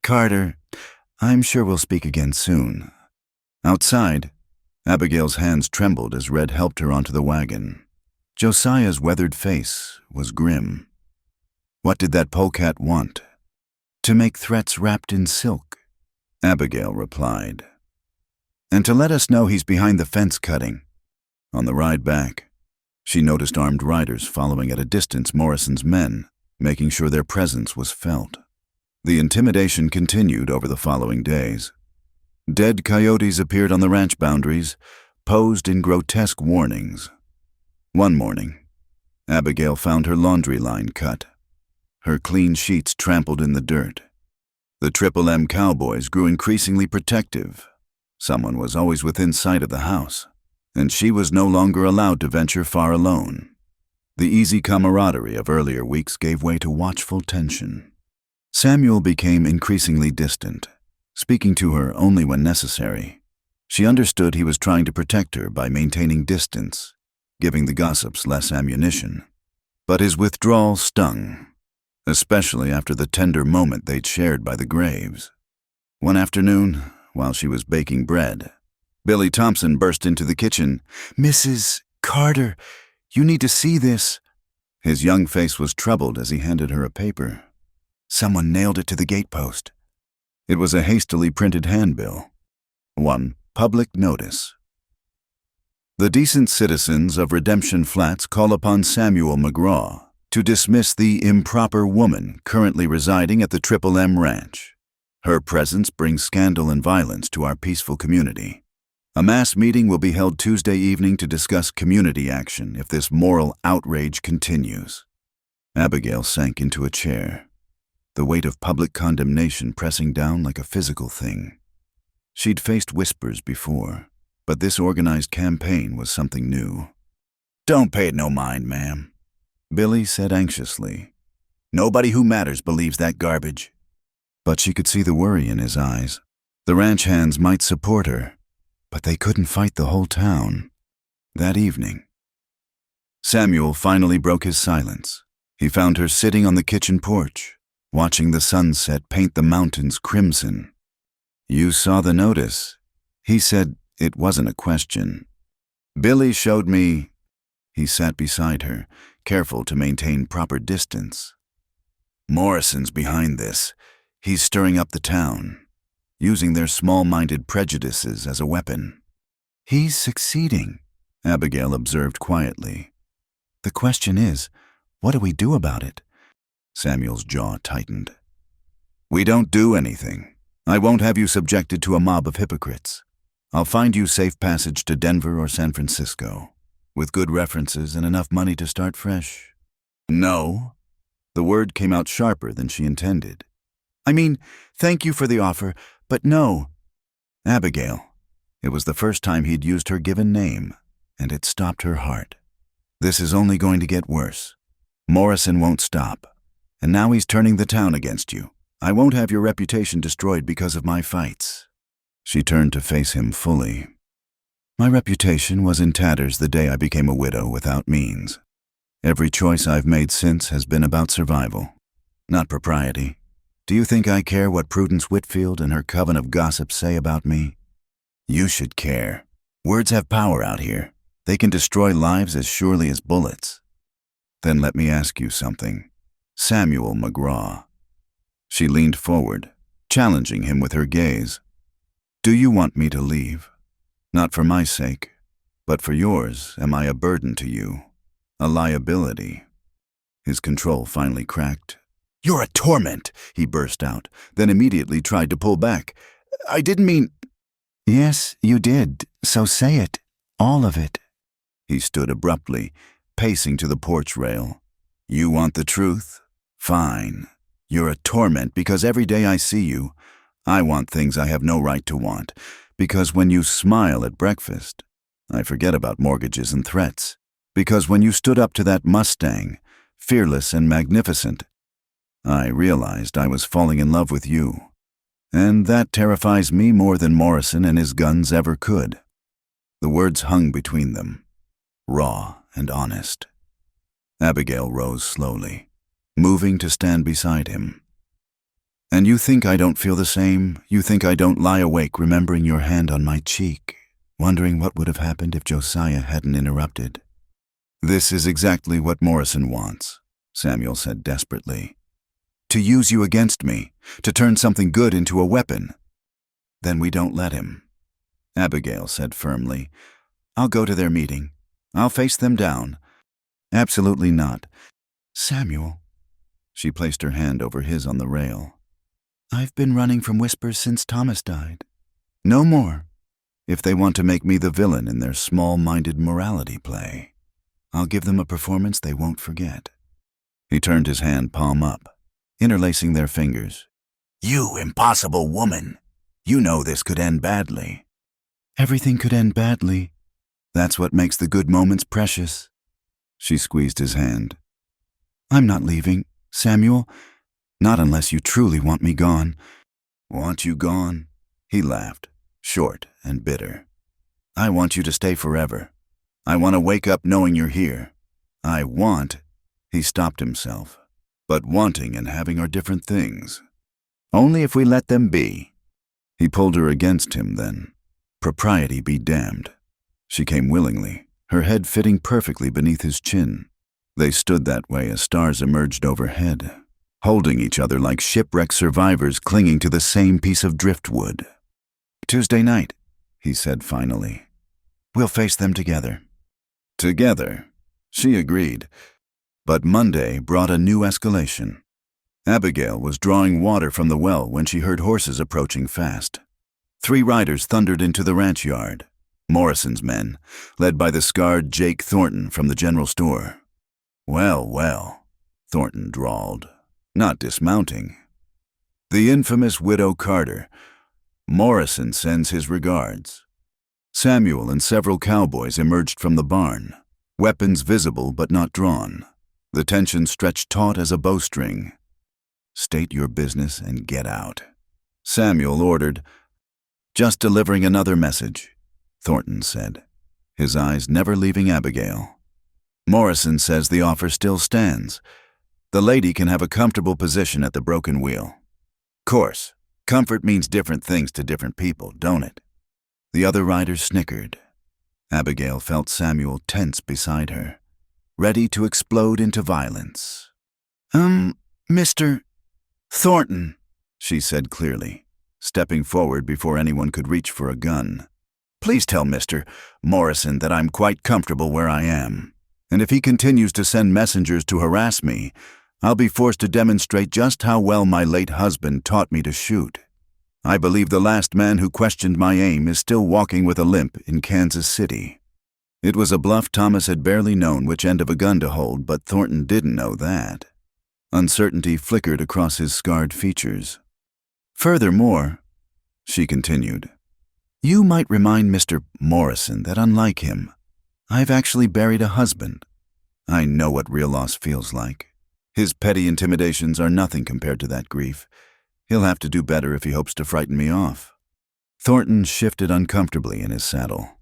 Carter. I'm sure we'll speak again soon. Outside, Abigail's hands trembled as Red helped her onto the wagon. Josiah's weathered face was grim. What did that polecat want? To make threats wrapped in silk, Abigail replied. And to let us know he's behind the fence cutting. On the ride back, she noticed armed riders following at a distance Morrison's men, making sure their presence was felt. The intimidation continued over the following days. Dead coyotes appeared on the ranch boundaries, posed in grotesque warnings. One morning, Abigail found her laundry line cut, her clean sheets trampled in the dirt. The Triple M cowboys grew increasingly protective. Someone was always within sight of the house, and she was no longer allowed to venture far alone. The easy camaraderie of earlier weeks gave way to watchful tension. Samuel became increasingly distant, speaking to her only when necessary. She understood he was trying to protect her by maintaining distance, giving the gossips less ammunition. But his withdrawal stung, especially after the tender moment they'd shared by the graves. One afternoon, while she was baking bread, Billy Thompson burst into the kitchen. Mrs. Carter, you need to see this. His young face was troubled as he handed her a paper. Someone nailed it to the gatepost. It was a hastily printed handbill. One public notice. The decent citizens of Redemption Flats call upon Samuel McGraw to dismiss the improper woman currently residing at the Triple M Ranch. Her presence brings scandal and violence to our peaceful community. A mass meeting will be held Tuesday evening to discuss community action if this moral outrage continues. Abigail sank into a chair, the weight of public condemnation pressing down like a physical thing. She'd faced whispers before, but this organized campaign was something new. Don't pay it no mind, ma'am, Billy said anxiously. Nobody who matters believes that garbage. But she could see the worry in his eyes. The ranch hands might support her, but they couldn't fight the whole town. That evening, Samuel finally broke his silence. He found her sitting on the kitchen porch, watching the sunset paint the mountains crimson. You saw the notice. He said it wasn't a question. Billy showed me. He sat beside her, careful to maintain proper distance. Morrison's behind this. He's stirring up the town, using their small-minded prejudices as a weapon. He's succeeding, Abigail observed quietly. The question is, what do we do about it? Samuel's jaw tightened. We don't do anything. I won't have you subjected to a mob of hypocrites. I'll find you safe passage to Denver or San Francisco, with good references and enough money to start fresh. No. The word came out sharper than she intended. I mean, thank you for the offer, but no. Abigail. It was the first time he'd used her given name, and it stopped her heart. This is only going to get worse. Morrison won't stop, and now he's turning the town against you. I won't have your reputation destroyed because of my fights. She turned to face him fully. My reputation was in tatters the day I became a widow without means. Every choice I've made since has been about survival, not propriety. Do you think I care what Prudence Whitfield and her coven of gossips say about me? You should care. Words have power out here. They can destroy lives as surely as bullets. Then let me ask you something. Samuel McGraw. She leaned forward, challenging him with her gaze. Do you want me to leave? Not for my sake, but for yours. Am I a burden to you? A liability? His control finally cracked. You're a torment, he burst out, then immediately tried to pull back. I didn't mean... Yes, you did, so say it. All of it. He stood abruptly, pacing to the porch rail. You want the truth? Fine. You're a torment because every day I see you, I want things I have no right to want. Because when you smile at breakfast, I forget about mortgages and threats. Because when you stood up to that Mustang, fearless and magnificent, I realized I was falling in love with you. And that terrifies me more than Morrison and his guns ever could. The words hung between them, raw and honest. Abigail rose slowly, moving to stand beside him. And you think I don't feel the same? You think I don't lie awake remembering your hand on my cheek, wondering what would have happened if Josiah hadn't interrupted? This is exactly what Morrison wants, Samuel said desperately. To use you against me, to turn something good into a weapon. Then we don't let him. Abigail said firmly, I'll go to their meeting. I'll face them down. Absolutely not. Samuel. She placed her hand over his on the rail. I've been running from whispers since Thomas died. No more. If they want to make me the villain in their small-minded morality play, I'll give them a performance they won't forget. He turned his hand palm up, interlacing their fingers. You impossible woman! You know this could end badly. Everything could end badly. That's what makes the good moments precious. She squeezed his hand. I'm not leaving, Samuel. Not unless you truly want me gone. Want you gone? He laughed, short and bitter. I want you to stay forever. I want to wake up knowing you're here. I want... He stopped himself. But wanting and having are different things. Only if we let them be. He pulled her against him then. Propriety be damned. She came willingly, her head fitting perfectly beneath his chin. They stood that way as stars emerged overhead, holding each other like shipwrecked survivors clinging to the same piece of driftwood. Tuesday night, he said finally. We'll face them together. Together, she agreed. But Monday brought a new escalation. Abigail was drawing water from the well when she heard horses approaching fast. 3 riders thundered into the ranch yard, Morrison's men, led by the scarred Jake Thornton from the general store. Well, well, Thornton drawled, not dismounting. The infamous Widow Carter. Morrison sends his regards. Samuel and several cowboys emerged from the barn, weapons visible but not drawn. The tension stretched taut as a bowstring. State your business and get out. Samuel ordered. Just delivering another message, Thornton said, his eyes never leaving Abigail. Morrison says the offer still stands. The lady can have a comfortable position at the broken wheel. Course, comfort means different things to different people, don't it? The other riders snickered. Abigail felt Samuel tense beside her. ready to explode into violence. Mr. Thornton, she said clearly, stepping forward before anyone could reach for a gun. Please tell Mr. Morrison that I'm quite comfortable where I am, and if he continues to send messengers to harass me, I'll be forced to demonstrate just how well my late husband taught me to shoot. I believe the last man who questioned my aim is still walking with a limp in Kansas City. It was a bluff Thomas had barely known which end of a gun to hold, but Thornton didn't know that. Uncertainty flickered across his scarred features. Furthermore, she continued, you might remind Mr. Morrison that unlike him, I've actually buried a husband. I know what real loss feels like. His petty intimidations are nothing compared to that grief. He'll have to do better if he hopes to frighten me off. Thornton shifted uncomfortably in his saddle.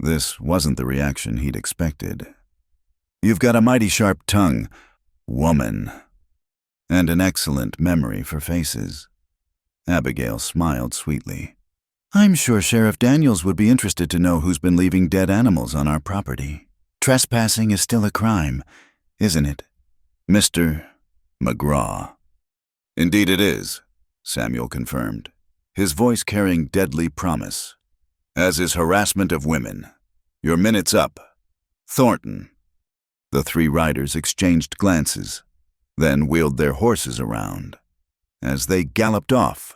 This wasn't the reaction he'd expected. You've got a mighty sharp tongue, woman, and an excellent memory for faces. Abigail smiled sweetly. I'm sure Sheriff Daniels would be interested to know who's been leaving dead animals on our property. Trespassing is still a crime, isn't it, Mr. McGraw? Indeed it is, Samuel confirmed, his voice carrying deadly promise. As is harassment of women. Your minute's up. Thornton. The three riders exchanged glances, then wheeled their horses around. As they galloped off,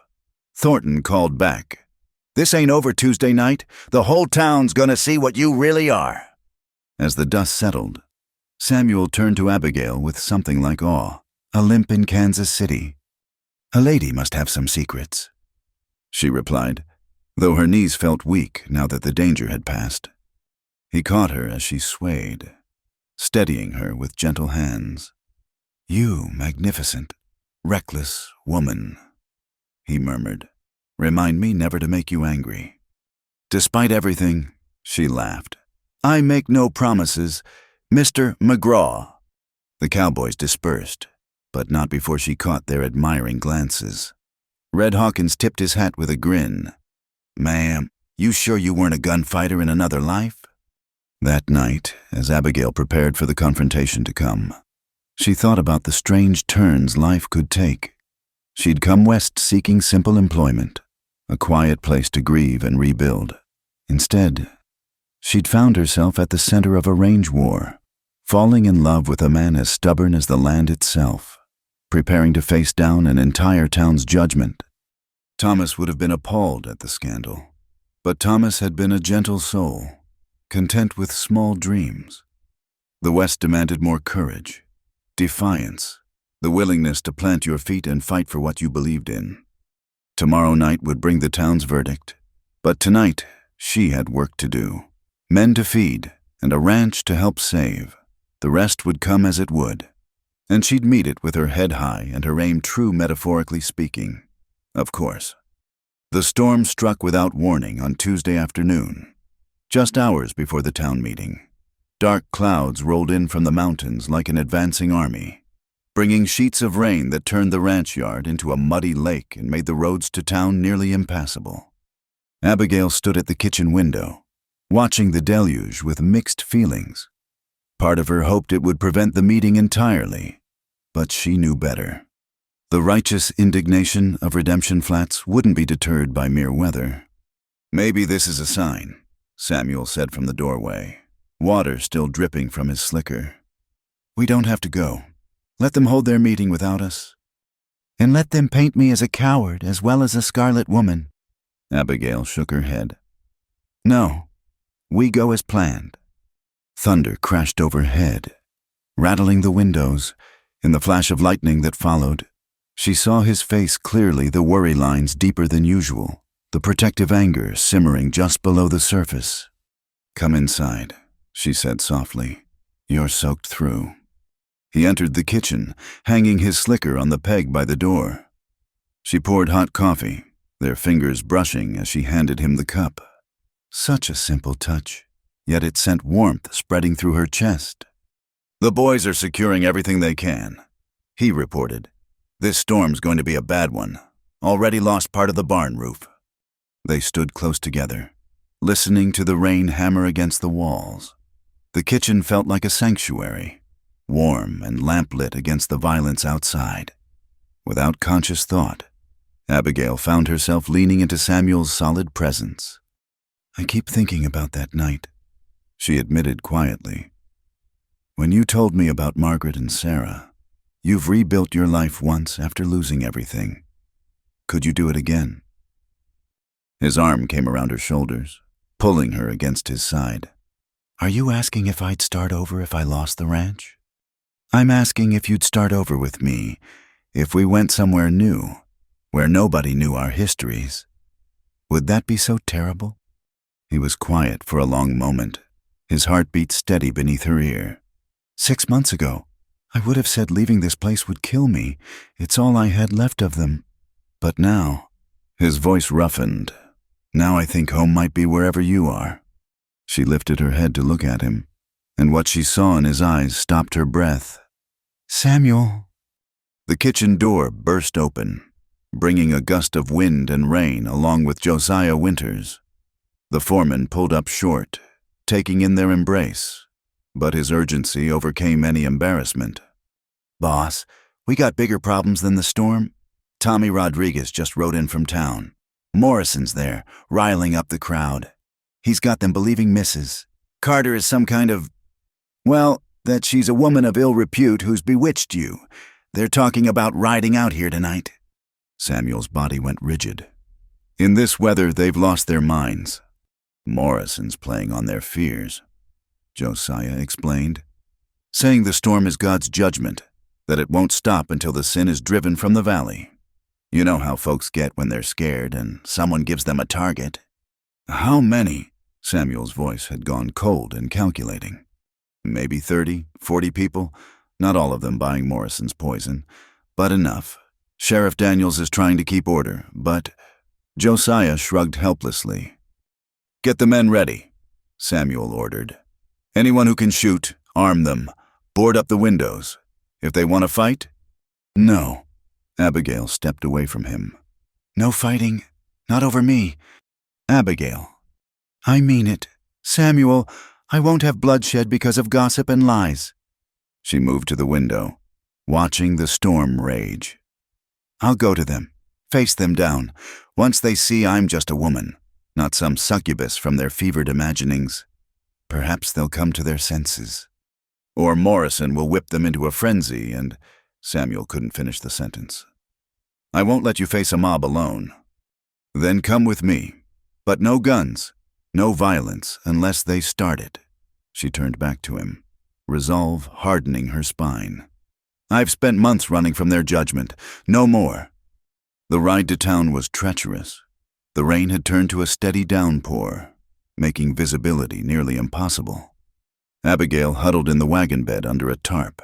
Thornton called back, This ain't over Tuesday night. The whole town's gonna see what you really are. As the dust settled, Samuel turned to Abigail with something like awe. A limp in Kansas City. A lady must have some secrets, she replied, though her knees felt weak now that the danger had passed. He caught her as she swayed, steadying her with gentle hands. You magnificent, reckless woman, he murmured. Remind me never to make you angry. Despite everything, she laughed. I make no promises, Mr. McGraw. The cowboys dispersed, but not before she caught their admiring glances. Red Hawkins tipped his hat with a grin. Ma'am, you sure you weren't a gunfighter in another life? That night, as Abigail prepared for the confrontation to come, she thought about the strange turns life could take. She'd come west seeking simple employment, a quiet place to grieve and rebuild. Instead, she'd found herself at the center of a range war, falling in love with a man as stubborn as the land itself, preparing to face down an entire town's judgment. Thomas would have been appalled at the scandal, but Thomas had been a gentle soul, content with small dreams. The West demanded more courage, defiance, the willingness to plant your feet and fight for what you believed in. Tomorrow night would bring the town's verdict, but tonight she had work to do. Men to feed, and a ranch to help save. The rest would come as it would, and she'd meet it with her head high and her aim true metaphorically speaking. Of course. The storm struck without warning on Tuesday afternoon, just hours before the town meeting. Dark clouds rolled in from the mountains like an advancing army, bringing sheets of rain that turned the ranch yard into a muddy lake and made the roads to town nearly impassable. Abigail stood at the kitchen window, watching the deluge with mixed feelings. Part of her hoped it would prevent the meeting entirely, but she knew better. The righteous indignation of Redemption Flats wouldn't be deterred by mere weather. Maybe this is a sign, Samuel said from the doorway, water still dripping from his slicker. We don't have to go. Let them hold their meeting without us. And let them paint me as a coward as well as a scarlet woman. Abigail shook her head. No, we go as planned. Thunder crashed overhead, rattling the windows. In the flash of lightning that followed, she saw his face clearly, the worry lines deeper than usual, the protective anger simmering just below the surface. Come inside, she said softly. You're soaked through. He entered the kitchen, hanging his slicker on the peg by the door. She poured hot coffee, their fingers brushing as she handed him the cup. Such a simple touch, yet it sent warmth spreading through her chest. The boys are securing everything they can, he reported. This storm's going to be a bad one. Already lost part of the barn roof. They stood close together, listening to the rain hammer against the walls. The kitchen felt like a sanctuary, warm and lamplit against the violence outside. Without conscious thought, Abigail found herself leaning into Samuel's solid presence. "I keep thinking about that night," she admitted quietly. "When you told me about Margaret and Sarah, you've rebuilt your life once after losing everything. Could you do it again?" His arm came around her shoulders, pulling her against his side. "Are you asking if I'd start over if I lost the ranch? I'm asking if you'd start over with me, if we went somewhere new, where nobody knew our histories. Would that be so terrible?" He was quiet for a long moment, his heartbeat steady beneath her ear. "6 months ago, I would have said leaving this place would kill me. It's all I had left of them. But now," his voice roughened, "now I think home might be wherever you are." She lifted her head to look at him, and what she saw in his eyes stopped her breath. "Samuel." The kitchen door burst open, bringing a gust of wind and rain along with Josiah Winters. The foreman pulled up short, taking in their embrace, but his urgency overcame any embarrassment. "Boss, we got bigger problems than the storm. Tommy Rodriguez just rode in from town. Morrison's there, riling up the crowd. He's got them believing Mrs. Carter is some kind of, well, that she's a woman of ill repute who's bewitched you. They're talking about riding out here tonight." Samuel's body went rigid. "In this weather, they've lost their minds. Morrison's playing on their fears," Josiah explained, "saying the storm is God's judgment, that it won't stop until the sin is driven from the valley. You know how folks get when they're scared and someone gives them a target." "How many?" Samuel's voice had gone cold and calculating. "Maybe 30, 40 people, not all of them buying Morrison's poison, but enough. Sheriff Daniels is trying to keep order, but—" Josiah shrugged helplessly. "Get the men ready," Samuel ordered. "Anyone who can shoot, arm them. Board up the windows. If they want to fight—" "No." Abigail stepped away from him. "No fighting. Not over me. Abigail." "I mean it. Samuel, I won't have bloodshed because of gossip and lies." She moved to the window, watching the storm rage. "I'll go to them, face them down, once they see I'm just a woman, not some succubus from their fevered imaginings. Perhaps they'll come to their senses. Or Morrison will whip them into a frenzy and—" Samuel couldn't finish the sentence. "I won't let you face a mob alone. Then come with me. But no guns, no violence unless they start it." She turned back to him, resolve hardening her spine. "I've spent months running from their judgment. No more." The ride to town was treacherous. The rain had turned to a steady downpour, making visibility nearly impossible. Abigail huddled in the wagon bed under a tarp,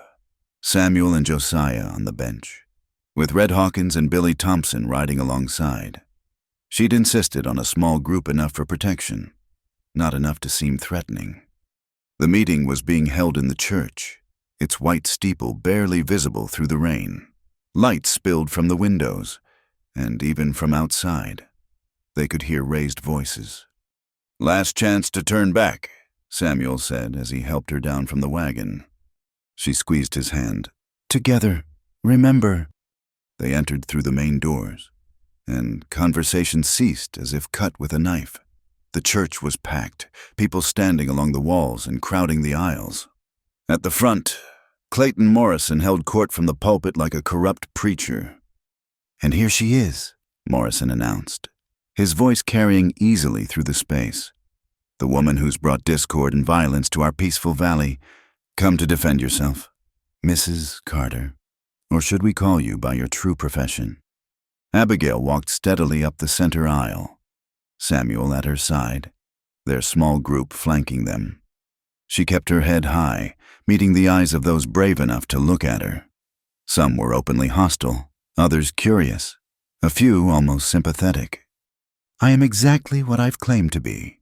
Samuel and Josiah on the bench, with Red Hawkins and Billy Thompson riding alongside. She'd insisted on a small group enough for protection, not enough to seem threatening. The meeting was being held in the church, its white steeple barely visible through the rain. Light spilled from the windows, and even from outside, they could hear raised voices. "Last chance to turn back," Samuel said as he helped her down from the wagon. She squeezed his hand. "Together, remember." They entered through the main doors, and conversation ceased as if cut with a knife. The church was packed, people standing along the walls and crowding the aisles. At the front, Clayton Morrison held court from the pulpit like a corrupt preacher. "And here she is," Morrison announced, his voice carrying easily through the space. "The woman who's brought discord and violence to our peaceful valley. Come to defend yourself. Mrs. Carter. Or should we call you by your true profession?" Abigail walked steadily up the center aisle, Samuel at her side, their small group flanking them. She kept her head high, meeting the eyes of those brave enough to look at her. Some were openly hostile, others curious, a few almost sympathetic. "I am exactly what I've claimed to be,"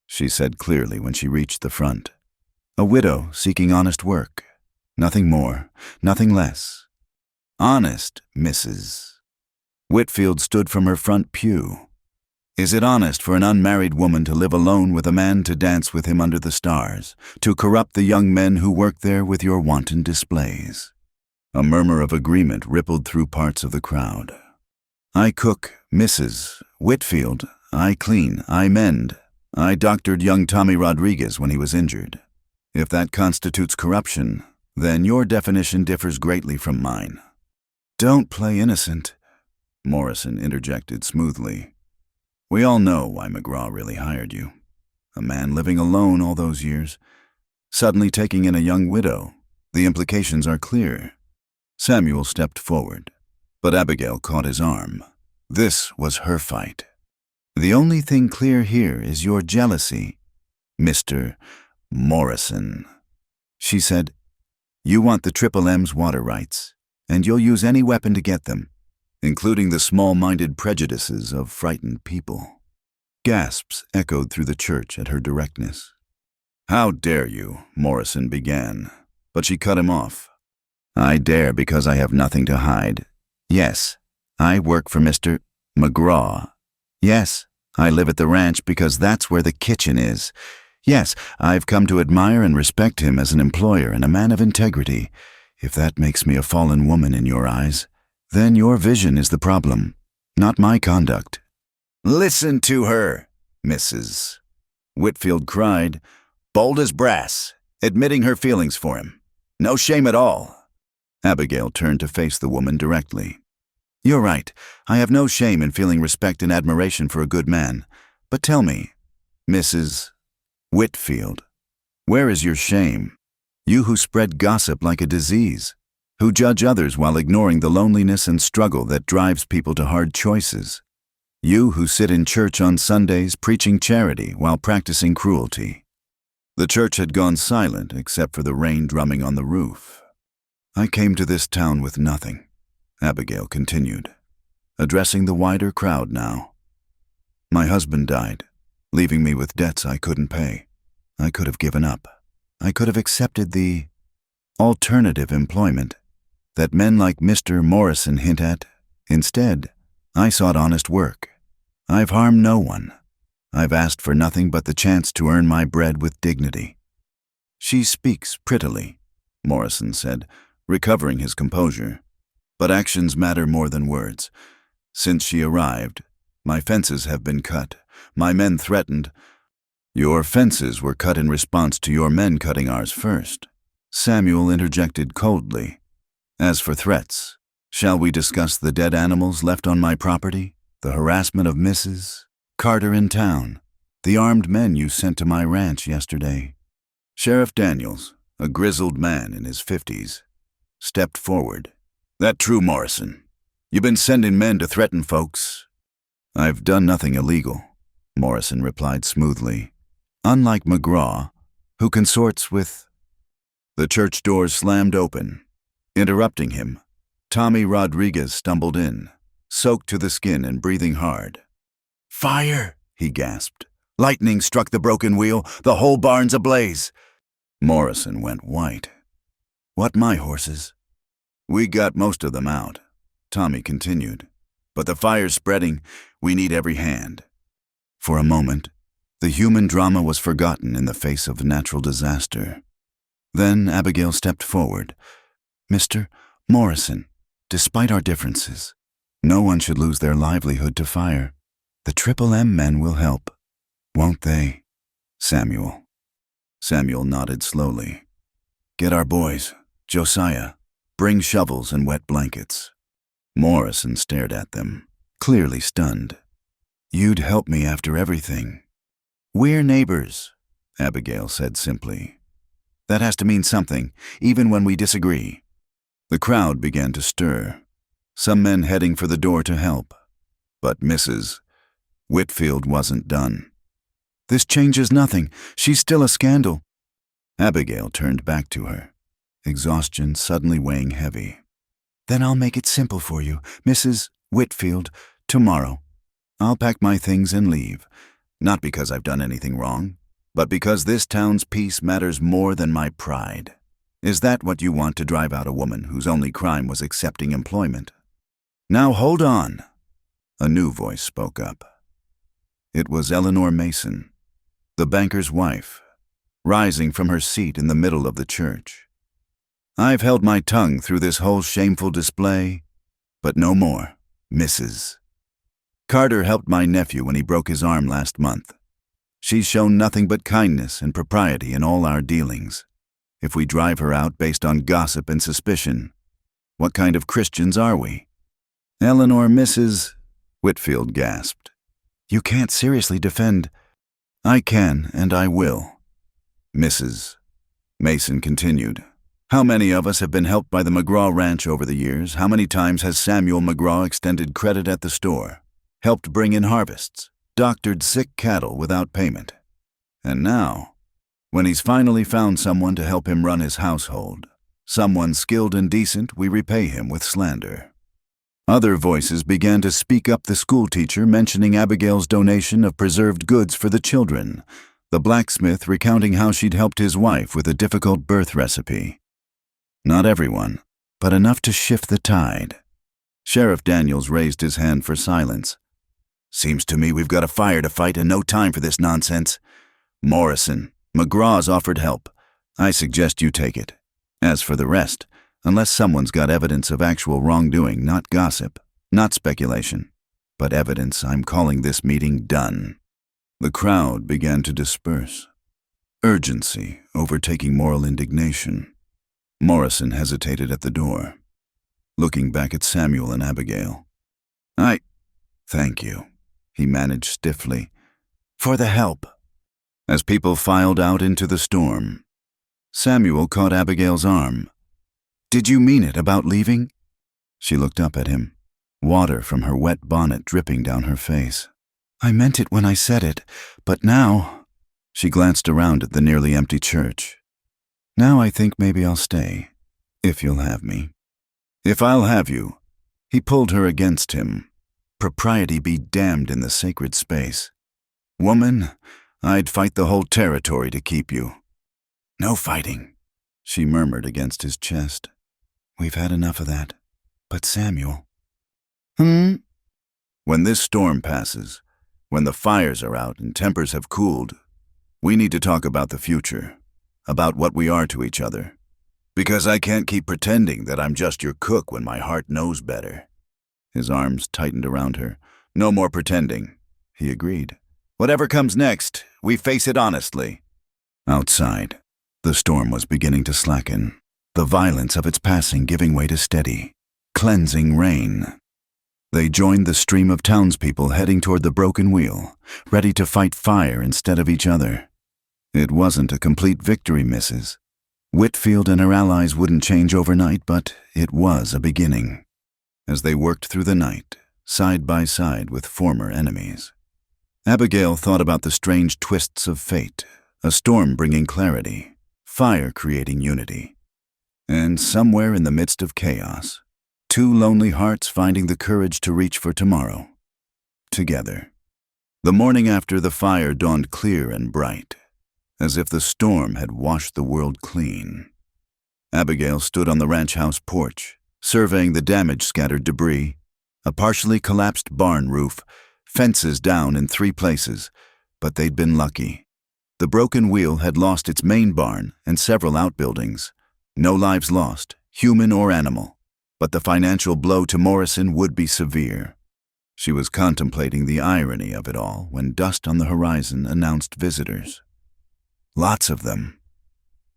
she said clearly when she reached the front. "A widow seeking honest work. Nothing more, nothing less. Honest, Mrs." Whitfield stood from her front pew. Is it honest for an unmarried woman to live alone with a man to dance with him under the stars, to corrupt the young men who work there with your wanton displays? A murmur of agreement rippled through parts of the crowd. I cook, Mrs. Whitfield. I clean. I mend. I doctored young Tommy Rodriguez when he was injured. If that constitutes corruption, then your definition differs greatly from mine. Don't play innocent, Morrison interjected smoothly. We all know why McGraw really hired you. A man living alone all those years, suddenly taking in a young widow. The implications are clear. Samuel stepped forward, but Abigail caught his arm. This was her fight. The only thing clear here is your jealousy, Mr. Morrison. She said, you want the Triple M's water rights, and you'll use any weapon to get them, including the small-minded prejudices of frightened people. Gasps echoed through the church at her directness. How dare you, Morrison began, but she cut him off. I dare because I have nothing to hide. Yes, I work for Mr. McGraw. Yes, I live at the ranch because that's where the kitchen is. Yes, I've come to admire and respect him as an employer and a man of integrity. If that makes me a fallen woman in your eyes, then your vision is the problem, not my conduct. Listen to her, Mrs. Whitfield cried, bold as brass, admitting her feelings for him. No shame at all. Abigail turned to face the woman directly. You're right. I have no shame in feeling respect and admiration for a good man. But tell me, Mrs. Whitfield, where is your shame? You who spread gossip like a disease, who judge others while ignoring the loneliness and struggle that drives people to hard choices. You who sit in church on Sundays preaching charity while practicing cruelty. The church had gone silent except for the rain drumming on the roof. I came to this town with nothing, Abigail continued, addressing the wider crowd now. My husband died, leaving me with debts I couldn't pay. I could have given up. I could have accepted the alternative employment that men like Mr. Morrison hint at. Instead, I sought honest work. I've harmed no one. I've asked for nothing but the chance to earn my bread with dignity. She speaks prettily, Morrison said, recovering his composure. But actions matter more than words. Since she arrived, my fences have been cut, my men threatened. Your fences were cut in response to your men cutting ours first, Samuel interjected coldly. As for threats, shall we discuss the dead animals left on my property, the harassment of Mrs. Carter in town, the armed men you sent to my ranch yesterday? Sheriff Daniels, a grizzled man in his 50s, stepped forward. That true, Morrison? You been sending men to threaten folks? I've done nothing illegal, Morrison replied smoothly. Unlike McGraw, who consorts with... The church doors slammed open. Interrupting him, Tommy Rodriguez stumbled in, soaked to the skin and breathing hard. Fire, he gasped. Lightning struck the broken wheel, the whole barn's ablaze. Morrison went white. What my horses? We got most of them out, Tommy continued. But the fire's spreading, we need every hand. For a moment, the human drama was forgotten in the face of natural disaster. Then Abigail stepped forward. Mr. Morrison, despite our differences, no one should lose their livelihood to fire. The Triple M men will help, won't they, Samuel? Samuel nodded slowly. Get our boys, Josiah. Bring shovels and wet blankets. Morrison stared at them, clearly stunned. You'd help me after everything. We're neighbors, Abigail said simply. That has to mean something, even when we disagree. The crowd began to stir, some men heading for the door to help. But Mrs. Whitfield wasn't done. This changes nothing. She's still a scandal. Abigail turned back to her, exhaustion suddenly weighing heavy. Then I'll make it simple for you, Mrs. Whitfield, tomorrow. I'll pack my things and leave, not because I've done anything wrong, but because this town's peace matters more than my pride. Is that what you want to drive out a woman whose only crime was accepting employment? Now hold on. A new voice spoke up. It was Eleanor Mason, the banker's wife, rising from her seat in the middle of the church. "I've held my tongue through this whole shameful display, but no more, Mrs. Carter helped my nephew when he broke his arm last month. She's shown nothing but kindness and propriety in all our dealings. If we drive her out based on gossip and suspicion, what kind of Christians are we?" "Eleanor, Mrs. Whitfield gasped. "You can't seriously defend—" "I can, and I will, Mrs. Mason continued. "How many of us have been helped by the McGraw Ranch over the years? How many times has Samuel McGraw extended credit at the store, helped bring in harvests, doctored sick cattle without payment? And now, when he's finally found someone to help him run his household, someone skilled and decent, we repay him with slander." Other voices began to speak up, the schoolteacher mentioning Abigail's donation of preserved goods for the children, the blacksmith recounting how she'd helped his wife with a difficult birth recipe. Not everyone, but enough to shift the tide. Sheriff Daniels raised his hand for silence. "Seems to me we've got a fire to fight and no time for this nonsense. Morrison, McGraw's offered help. I suggest you take it. As for the rest, unless someone's got evidence of actual wrongdoing, not gossip, not speculation, but evidence, I'm calling this meeting done." The crowd began to disperse, urgency overtaking moral indignation. Morrison hesitated at the door, looking back at Samuel and Abigail. Thank you," he managed stiffly, "for the help." As people filed out into the storm, Samuel caught Abigail's arm. "Did you mean it about leaving?" She looked up at him, water from her wet bonnet dripping down her face. "I meant it when I said it, but now—" She glanced around at the nearly empty church. "Now I think maybe I'll stay, if you'll have me." "If I'll have you," he pulled her against him. "Propriety be damned in the sacred space. Woman, I'd fight the whole territory to keep you." "No fighting," she murmured against his chest. "We've had enough of that. But Samuel—" "When this storm passes, when the fires are out and tempers have cooled, we need to talk about the future, about what we are to each other. Because I can't keep pretending that I'm just your cook when my heart knows better." His arms tightened around her. "No more pretending," he agreed. "Whatever comes next, we face it honestly." Outside, the storm was beginning to slacken, the violence of its passing giving way to steady, cleansing rain. They joined the stream of townspeople heading toward the broken wheel, ready to fight fire instead of each other. It wasn't a complete victory, Mrs. Whitfield and her allies wouldn't change overnight, but it was a beginning. As they worked through the night, side by side with former enemies, Abigail thought about the strange twists of fate, a storm bringing clarity, fire creating unity. And somewhere in the midst of chaos, two lonely hearts finding the courage to reach for tomorrow, together. The morning after the fire dawned clear and bright, as if the storm had washed the world clean. Abigail stood on the ranch house porch, surveying the damage-scattered debris, a partially collapsed barn roof, fences down in 3 places, but they'd been lucky. The broken wheel had lost its main barn and several outbuildings. No lives lost, human or animal, but the financial blow to Morrison would be severe. She was contemplating the irony of it all when dust on the horizon announced visitors. Lots of them.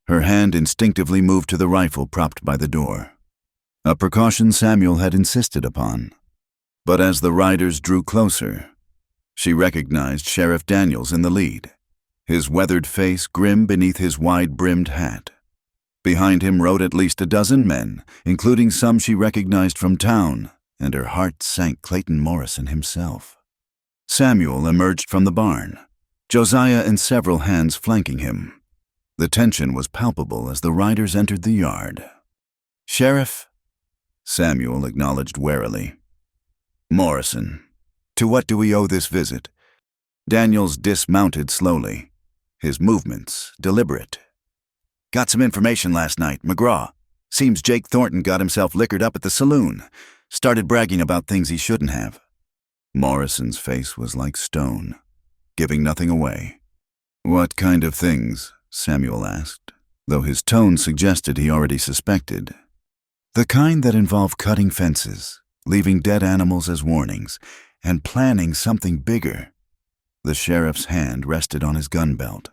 Her hand instinctively moved to the rifle propped by the door, a precaution Samuel had insisted upon. But as the riders drew closer, she recognized Sheriff Daniels in the lead, his weathered face grim beneath his wide-brimmed hat. Behind him rode at least a dozen men, including some she recognized from town, and her heart sank Clayton Morrison himself. Samuel emerged from the barn, Josiah and several hands flanking him. The tension was palpable as the riders entered the yard. "Sheriff," Samuel acknowledged warily. "Morrison, to what do we owe this visit?" Daniels dismounted slowly, his movements deliberate. "Got some information last night, McGraw. Seems Jake Thornton got himself liquored up at the saloon. Started bragging about things he shouldn't have." Morrison's face was like stone. giving nothing away. What kind of things? Samuel asked, though his tone suggested he already suspected. The kind that involve cutting fences, leaving dead animals as warnings, and planning something bigger. The sheriff's hand rested on his gun belt.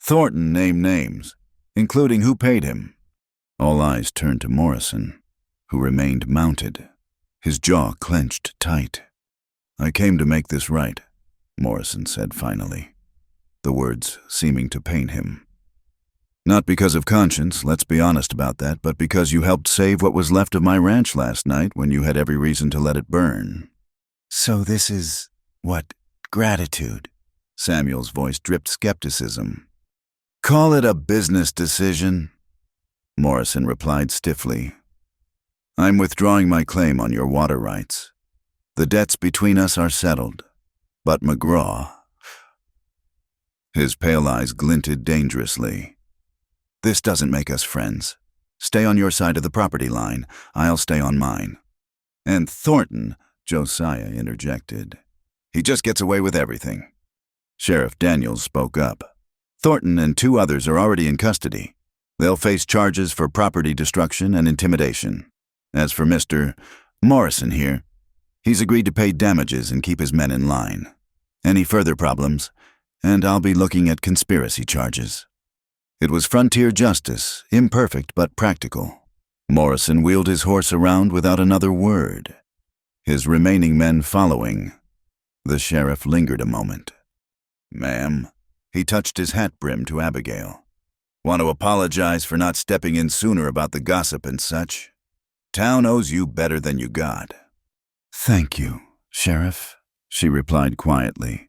Thornton named names, including who paid him. All eyes turned to Morrison, who remained mounted, his jaw clenched tight. I came to make this right, Morrison said finally, the words seeming to pain him. Not because of conscience, let's be honest about that, but because you helped save what was left of my ranch last night when you had every reason to let it burn. So this is, what, gratitude? Samuel's voice dripped skepticism. Call it a business decision, Morrison replied stiffly. I'm withdrawing my claim on your water rights. The debts between us are settled, but McGraw... His pale eyes glinted dangerously. This doesn't make us friends. Stay on your side of the property line. I'll stay on mine. And Thornton, Josiah interjected. He just gets away with everything. Sheriff Daniels spoke up. Thornton and 2 others are already in custody. They'll face charges for property destruction and intimidation. As for Mr. Morrison here, he's agreed to pay damages and keep his men in line. Any further problems, and I'll be looking at conspiracy charges. It was frontier justice, imperfect but practical. Morrison wheeled his horse around without another word, his remaining men following. The sheriff lingered a moment. Ma'am, he touched his hat brim to Abigail. Want to apologize for not stepping in sooner about the gossip and such? Town owes you better than you got. Thank you, Sheriff, she replied quietly.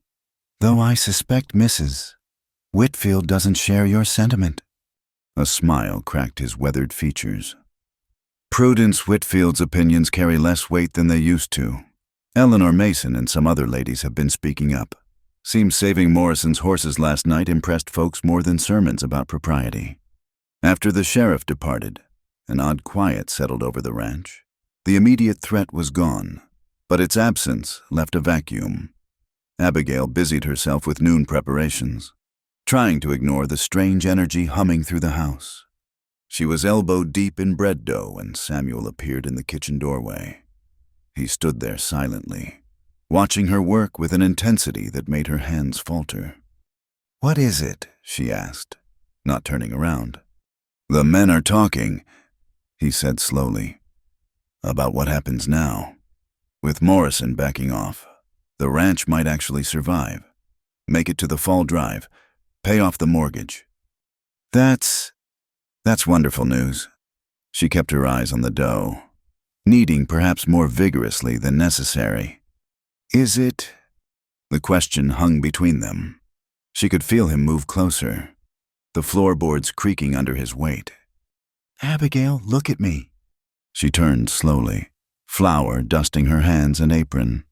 Though I suspect Mrs. Whitfield doesn't share your sentiment. A smile cracked his weathered features. Prudence Whitfield's opinions carry less weight than they used to. Eleanor Mason and some other ladies have been speaking up. Seems saving Morrison's horses last night impressed folks more than sermons about propriety. After the sheriff departed, an odd quiet settled over the ranch. The immediate threat was gone, but its absence left a vacuum. Abigail busied herself with noon preparations, trying to ignore the strange energy humming through the house. She was elbow-deep in bread dough when Samuel appeared in the kitchen doorway. He stood there silently, watching her work with an intensity that made her hands falter. "What is it?" she asked, not turning around. "The men are talking," he said slowly, "about what happens now. With Morrison backing off, the ranch might actually survive, make it to the fall drive, pay off the mortgage. That's wonderful news." She kept her eyes on the dough, kneading perhaps more vigorously than necessary. "Is it?" The question hung between them. She could feel him move closer, the floorboards creaking under his weight. "Abigail, look at me." She turned slowly, flour dusting her hands and apron.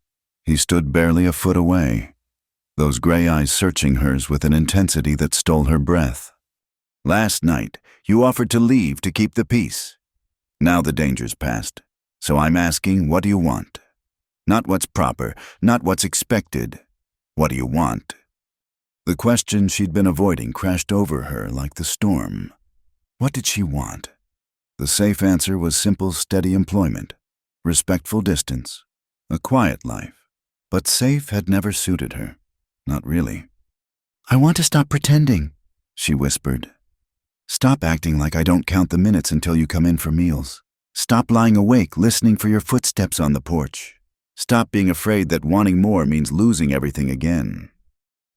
He stood barely a foot away, those gray eyes searching hers with an intensity that stole her breath. "Last night, you offered to leave to keep the peace. Now the danger's past, so I'm asking, what do you want? Not what's proper, not what's expected. What do you want?" The question she'd been avoiding crashed over her like the storm. What did she want? The safe answer was simple, steady employment, respectful distance, a quiet life. But safe had never suited her. Not really. "I want to stop pretending," she whispered. "Stop acting like I don't count the minutes until you come in for meals. Stop lying awake listening for your footsteps on the porch. Stop being afraid that wanting more means losing everything again."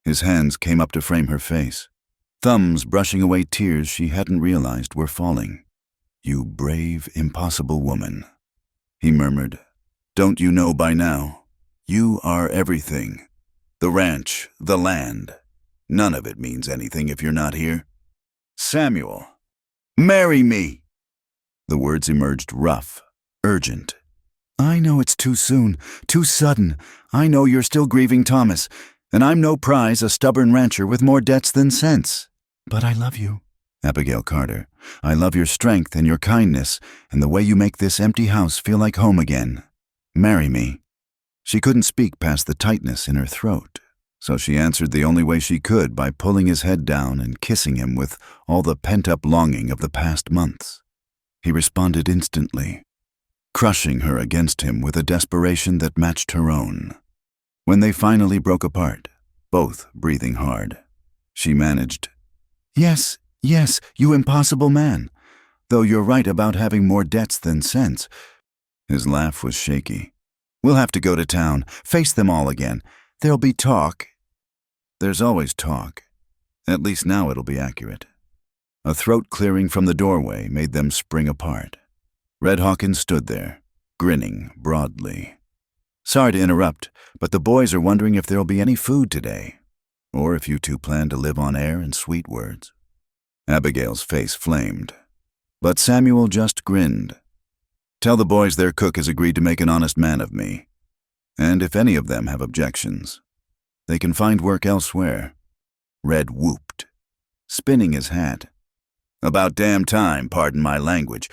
His hands came up to frame her face, thumbs brushing away tears she hadn't realized were falling. "You brave, impossible woman," he murmured. "Don't you know by now? You are everything. The ranch, the land. None of it means anything if you're not here. Samuel, marry me!" The words emerged rough, urgent. "I know it's too soon, too sudden. I know you're still grieving Thomas, and I'm no prize, a stubborn rancher with more debts than sense. But I love you, Abigail Carter. I love your strength and your kindness and the way you make this empty house feel like home again. Marry me." She couldn't speak past the tightness in her throat. so she answered the only way she could by pulling his head down and kissing him with all the pent-up longing of the past months. He responded instantly, crushing her against him with a desperation that matched her own. When they finally broke apart, both breathing hard, she managed, "Yes, yes, you impossible man. Though you're right about having more debts than sense." His laugh was shaky. "We'll have to go to town, face them all again. There'll be talk." "There's always talk. At least now it'll be accurate." A throat clearing from the doorway made them spring apart. Red Hawkins stood there, grinning broadly. "Sorry to interrupt, but the boys are wondering if there'll be any food today, or if you two plan to live on air and sweet words." Abigail's face flamed, but Samuel just grinned. "Tell the boys their cook has agreed to make an honest man of me, and if any of them have objections, they can find work elsewhere." Red whooped, spinning his hat. "About damn time, pardon my language.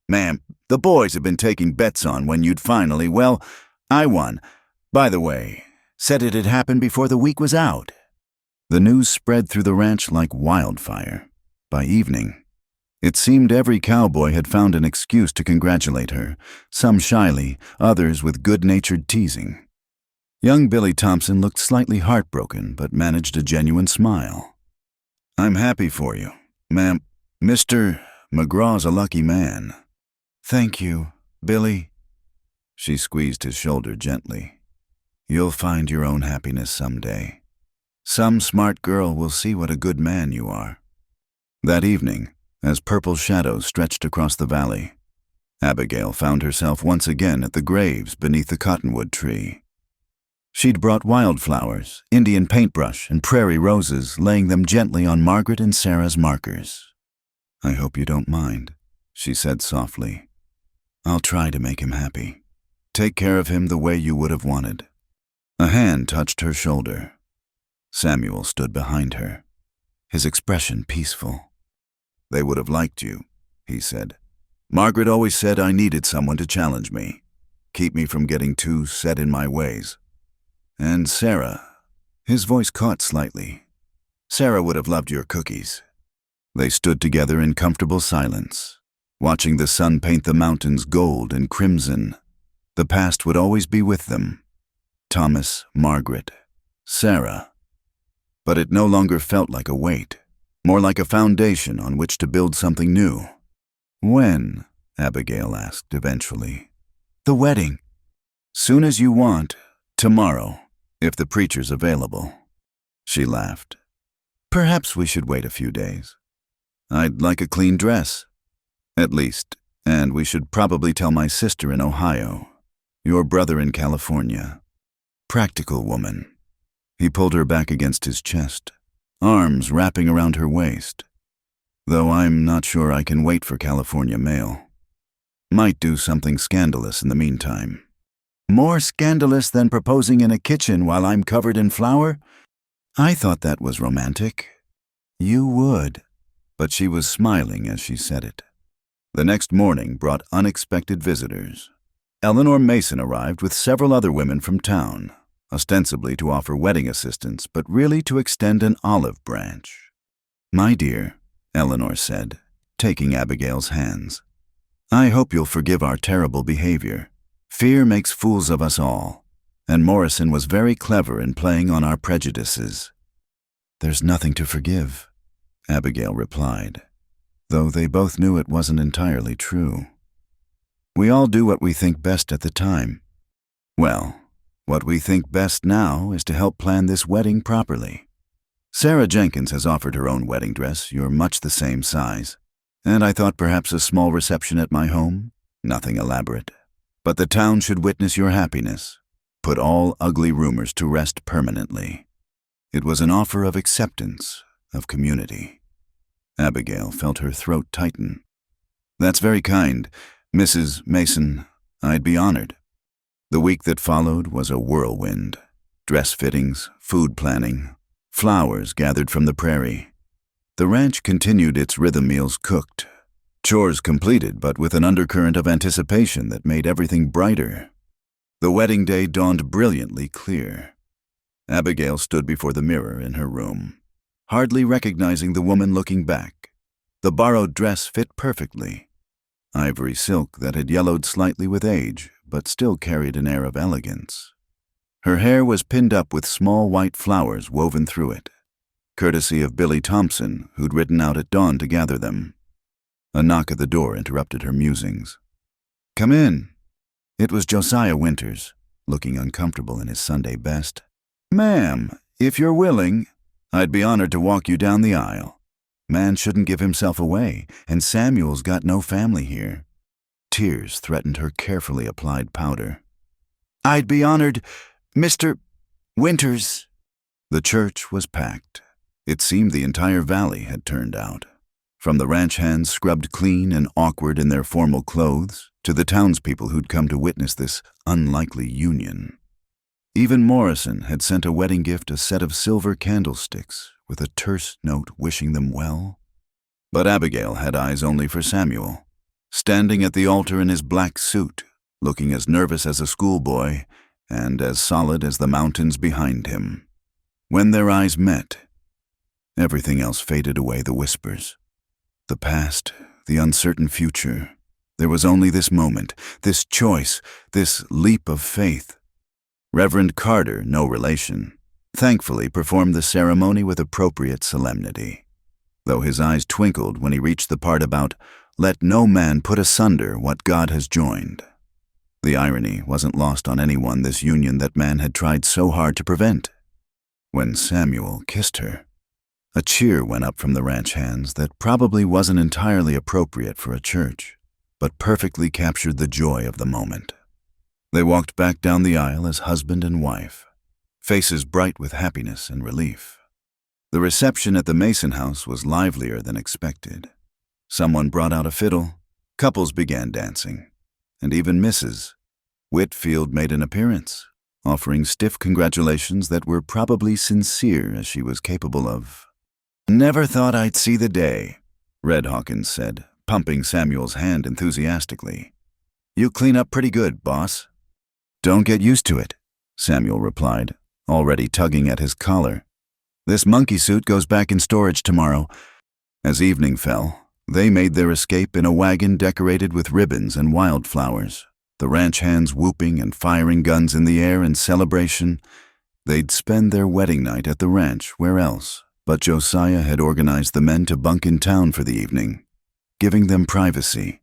Ma'am, the boys have been taking bets on when you'd finally, well, I won. By the way, said it'd happen before the week was out." The news spread through the ranch like wildfire. By evening, it seemed every cowboy had found an excuse to congratulate her, some shyly, others with good-natured teasing. Young Billy Thompson looked slightly heartbroken but managed a genuine smile. "I'm happy for you, ma'am. Mr. McGraw's a lucky man." "Thank you, Billy." She squeezed his shoulder gently. "You'll find your own happiness someday. Some smart girl will see what a good man you are." That evening, as purple shadows stretched across the valley, Abigail found herself once again at the graves beneath the cottonwood tree. She'd brought wildflowers, Indian paintbrush, and prairie roses, laying them gently on Margaret and Sarah's markers. "I hope you don't mind," she said softly. "I'll try to make him happy. Take care of him the way you would have wanted." A hand touched her shoulder. Samuel stood behind her, his expression peaceful. "They would have liked you," he said. "Margaret always said I needed someone to challenge me, keep me from getting too set in my ways. And Sarah," his voice caught slightly, "Sarah would have loved your cookies." They stood together in comfortable silence, watching the sun paint the mountains gold and crimson. The past would always be with them. Thomas, Margaret, Sarah. But it no longer felt like a weight, more like a foundation on which to build something new. "When?" Abigail asked eventually. "The wedding." "Soon as you want. Tomorrow, if the preacher's available." She laughed. "Perhaps we should wait a few days. I'd like a clean dress. At least, and we should probably tell my sister in Ohio, your brother in California." Practical woman. He pulled her back against his chest, arms wrapping around her waist. "Though I'm not sure I can wait for California mail. Might do something scandalous in the meantime." "More scandalous than proposing in a kitchen while I'm covered in flour? I thought that was romantic." "You would." But she was smiling as she said it. The next morning brought unexpected visitors. Eleanor Mason arrived with several other women from town, ostensibly to offer wedding assistance, but really to extend an olive branch. "My dear," Eleanor said, taking Abigail's hands, "I hope you'll forgive our terrible behavior. Fear makes fools of us all, and Morrison was very clever in playing on our prejudices." "There's nothing to forgive," Abigail replied, though they both knew it wasn't entirely true. "We all do what we think best at the time. Well, what we think best now is to help plan this wedding properly. Sarah Jenkins has offered her own wedding dress. You're much the same size. And I thought perhaps a small reception at my home, nothing elaborate. But the town should witness your happiness, put all ugly rumors to rest permanently." It was an offer of acceptance, of community. Abigail felt her throat tighten. "That's very kind, Mrs. Mason. I'd be honored." The week that followed was a whirlwind. Dress fittings, food planning, flowers gathered from the prairie. The ranch continued its rhythm meals cooked, chores completed but with an undercurrent of anticipation that made everything brighter. The wedding day dawned brilliantly clear. Abigail stood before the mirror in her room, hardly recognizing the woman looking back. The borrowed dress fit perfectly. Ivory silk that had yellowed slightly with age, but still carried an air of elegance. Her hair was pinned up with small white flowers woven through it, courtesy of Billy Thompson, who'd ridden out at dawn to gather them. A knock at the door interrupted her musings. "Come in." It was Josiah Winters, looking uncomfortable in his Sunday best. "Ma'am, if you're willing, I'd be honored to walk you down the aisle. Man shouldn't give himself away, and Samuel's got no family here." Tears threatened her carefully applied powder. "I'd be honored, Mr. Winters." The church was packed. It seemed the entire valley had turned out. From the ranch hands scrubbed clean and awkward in their formal clothes, to the townspeople who'd come to witness this unlikely union. Even Morrison had sent a wedding gift, a set of silver candlesticks, with a terse note wishing them well. But Abigail had eyes only for Samuel, standing at the altar in his black suit, looking as nervous as a schoolboy and as solid as the mountains behind him. When their eyes met, everything else faded away, the whispers. The past, the uncertain future. There was only this moment, this choice, this leap of faith. Reverend Carter, no relation, thankfully performed the ceremony with appropriate solemnity, though his eyes twinkled when he reached the part about, "Let no man put asunder what God has joined." The irony wasn't lost on anyone, this union that man had tried so hard to prevent. When Samuel kissed her, a cheer went up from the ranch hands that probably wasn't entirely appropriate for a church, but perfectly captured the joy of the moment. They walked back down the aisle as husband and wife, faces bright with happiness and relief. The reception at the Mason house was livelier than expected. Someone brought out a fiddle, couples began dancing, and even Mrs. Whitfield made an appearance, offering stiff congratulations that were probably sincere as she was capable of. "Never thought I'd see the day," Red Hawkins said, pumping Samuel's hand enthusiastically. "You clean up pretty good, boss." "Don't get used to it," Samuel replied, already tugging at his collar. "This monkey suit goes back in storage tomorrow." As evening fell, they made their escape in a wagon decorated with ribbons and wildflowers, the ranch hands whooping and firing guns in the air in celebration. They'd spend their wedding night at the ranch, where else? But Josiah had organized the men to bunk in town for the evening, giving them privacy.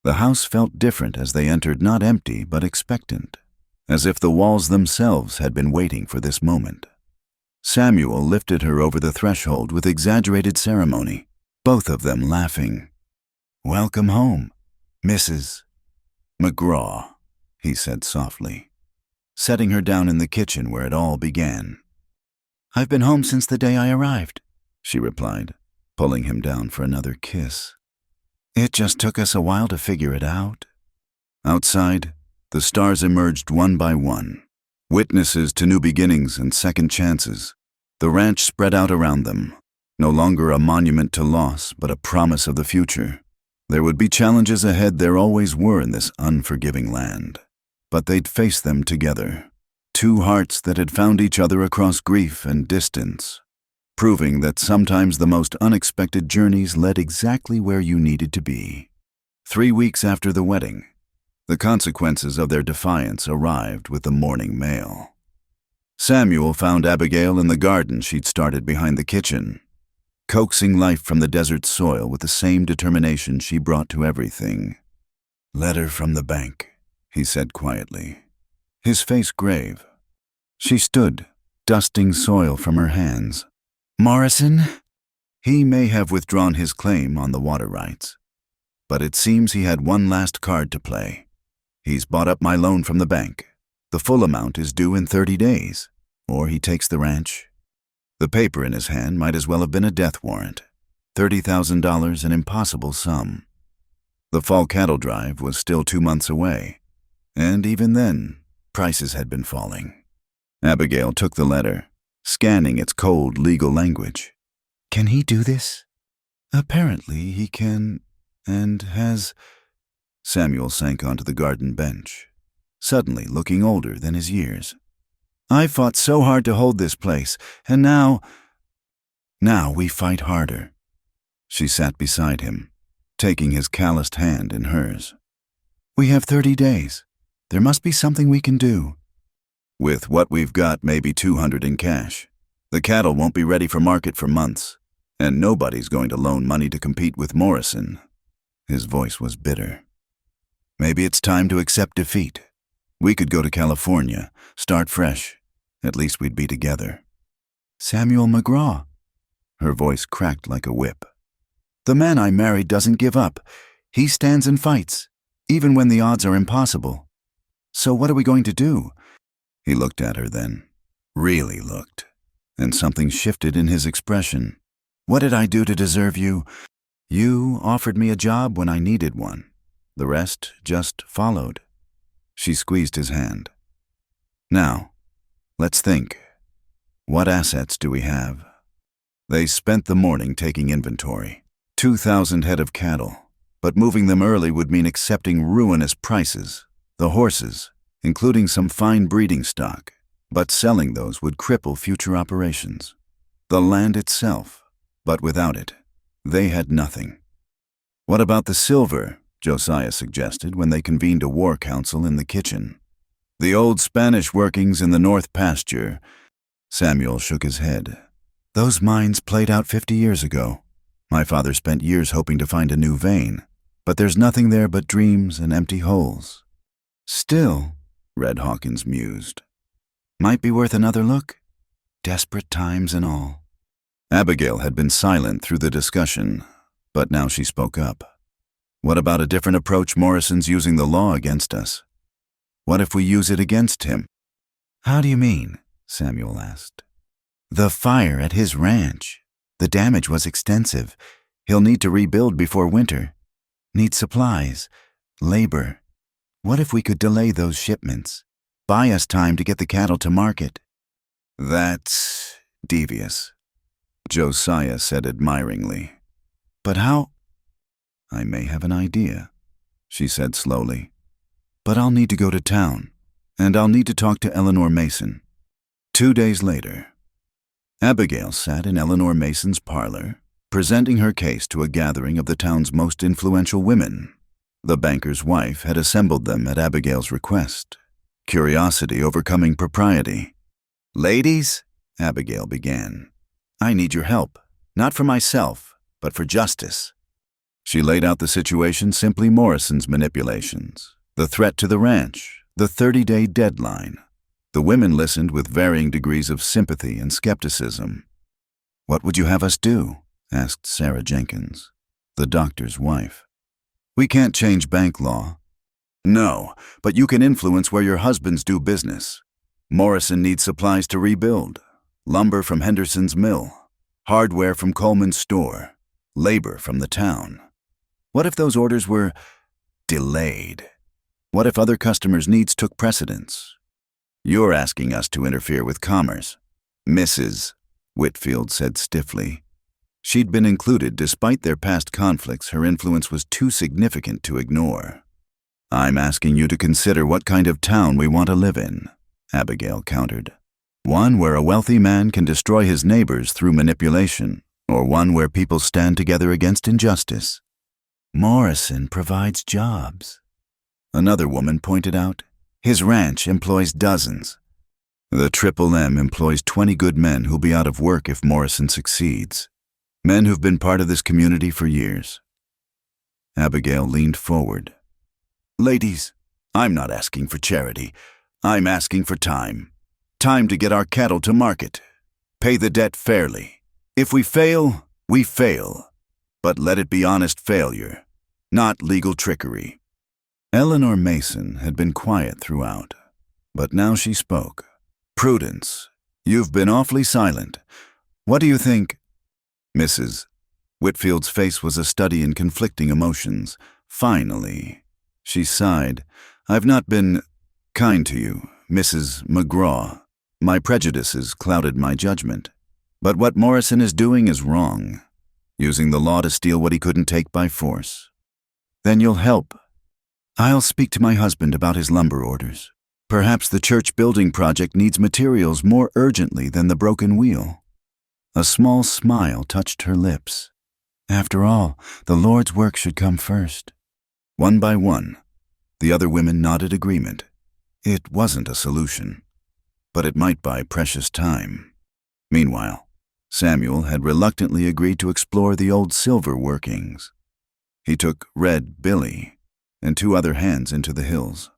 The house felt different as they entered, not empty but expectant, as if the walls themselves had been waiting for this moment. Samuel lifted her over the threshold with exaggerated ceremony, both of them laughing. "Welcome home, Mrs. McGraw," he said softly, setting her down in the kitchen where it all began. "I've been home since the day I arrived," she replied, pulling him down for another kiss. "It just took us a while to figure it out." Outside, the stars emerged one by one, witnesses to new beginnings and second chances. The ranch spread out around them, no longer a monument to loss, but a promise of the future. There would be challenges ahead, there always were in this unforgiving land, but they'd face them together. Two hearts that had found each other across grief and distance, proving that sometimes the most unexpected journeys led exactly where you needed to be. 3 weeks after the wedding, the consequences of their defiance arrived with the morning mail. Samuel found Abigail in the garden she'd started behind the kitchen, coaxing life from the desert soil with the same determination she brought to everything. "Letter from the bank," he said quietly, his face grave. She stood, dusting soil from her hands. "Morrison?" He may have withdrawn his claim on the water rights, but it seems he had one last card to play. "He's bought up my loan from the bank. The full amount is due in 30 days, or he takes the ranch." The paper in his hand might as well have been a death warrant. $30,000, an impossible sum. The fall cattle drive was still 2 months away, and even then, prices had been falling. Abigail took the letter, scanning its cold legal language. "Can he do this?" "Apparently he can, and has." Samuel sank onto the garden bench, suddenly looking older than his years. I fought so hard to hold this place, and now we fight harder." She sat beside him, taking his calloused hand in hers. "We have 30 days. There must be something we can do." "With what we've got, maybe 200 in cash. The cattle won't be ready for market for months, and nobody's going to loan money to compete with Morrison." His voice was bitter. "Maybe it's time to accept defeat. We could go to California, start fresh. At least we'd be together." "Samuel McGraw." Her voice cracked like a whip. "The man I married doesn't give up. He stands and fights, even when the odds are impossible. So what are we going to do?" He looked at her then, really looked, and something shifted in his expression. "What did I do to deserve you? You offered me a job when I needed one. The rest just followed." She squeezed his hand. "Now, let's think. What assets do we have?" They spent the morning taking inventory. 2,000 head of cattle, but moving them early would mean accepting ruinous prices. The horses, including some fine breeding stock, but selling those would cripple future operations. The land itself, but without it, they had nothing. "What about the silver?" Josiah suggested when they convened a war council in the kitchen. "The old Spanish workings in the North Pasture." Samuel shook his head. "Those mines played out 50 years ago. My father spent years hoping to find a new vein, but there's nothing there but dreams and empty holes." "Still," Red Hawkins mused, "might be worth another look. Desperate times and all." Abigail had been silent through the discussion, but now she spoke up. "What about a different approach? Morrison's using the law against us. What if we use it against him?" "How do you mean?" Samuel asked. "The fire at his ranch. The damage was extensive. He'll need to rebuild before winter. Need supplies, labor. What if we could delay those shipments? Buy us time to get the cattle to market?" "That's devious," Josiah said admiringly. "But how?" "I may have an idea," she said slowly. "But I'll need to go to town, and I'll need to talk to Eleanor Mason." 2 days later, Abigail sat in Eleanor Mason's parlor, presenting her case to a gathering of the town's most influential women. The banker's wife had assembled them at Abigail's request, curiosity overcoming propriety. "Ladies," Abigail began, "I need your help, not for myself, but for justice." She laid out the situation, simply Morrison's manipulations, the threat to the ranch, the 30-day deadline. The women listened with varying degrees of sympathy and skepticism. "What would you have us do?" asked Sarah Jenkins, the doctor's wife. "We can't change bank law." "No, but you can influence where your husbands do business. Morrison needs supplies to rebuild. Lumber from Henderson's mill, hardware from Coleman's store, labor from the town. What if those orders were delayed? What if other customers' needs took precedence? You're asking us to interfere with commerce." "Mrs. Whitfield said stiffly. She'd been included despite their past conflicts. Her influence was too significant to ignore. "I'm asking you to consider what kind of town we want to live in," Abigail countered. "One where a wealthy man can destroy his neighbors through manipulation, or one where people stand together against injustice." "Morrison provides jobs," another woman pointed out. "His ranch employs dozens." "The Triple M employs 20 good men who'll be out of work if Morrison succeeds. Men who've been part of this community for years." Abigail leaned forward. "Ladies, I'm not asking for charity. I'm asking for time. Time to get our cattle to market. Pay the debt fairly. If we fail, we fail. But let it be honest failure, not legal trickery." Eleanor Mason had been quiet throughout, but now she spoke. "Prudence, you've been awfully silent. What do you think?" "Mrs." Whitfield's face was a study in conflicting emotions. "Finally," she sighed, "I've not been kind to you, Mrs. McGraw. My prejudices clouded my judgment. But what Morrison is doing is wrong, using the law to steal what he couldn't take by force." "Then you'll help." "I'll speak to my husband about his lumber orders. Perhaps the church building project needs materials more urgently than the broken wheel. A small smile touched her lips. After all, the Lord's work should come first. One by one, the other women nodded agreement. It wasn't a solution, but it might buy precious time. Meanwhile, Samuel had reluctantly agreed to explore the old silver workings. He took Red Billy and 2 other hands into the hills,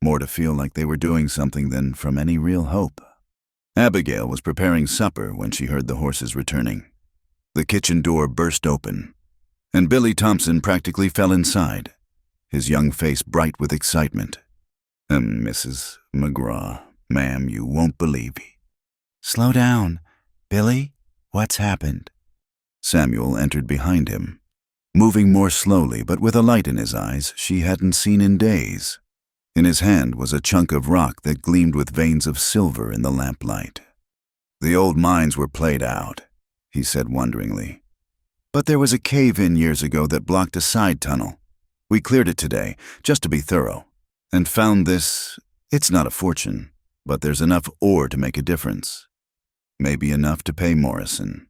more to feel like they were doing something than from any real hope. Abigail was preparing supper when she heard the horses returning. The kitchen door burst open, and Billy Thompson practically fell inside, his young face bright with excitement. Mrs. McGraw, ma'am, you won't believe." "Slow down. Billy, what's happened?" Samuel entered behind him, moving more slowly but with a light in his eyes she hadn't seen in days. In his hand was a chunk of rock that gleamed with veins of silver in the lamplight. "The old mines were played out," he said wonderingly. "But there was a cave-in years ago that blocked a side tunnel. We cleared it today, just to be thorough, and found this. It's not a fortune, but there's enough ore to make a difference. Maybe enough to pay Morrison."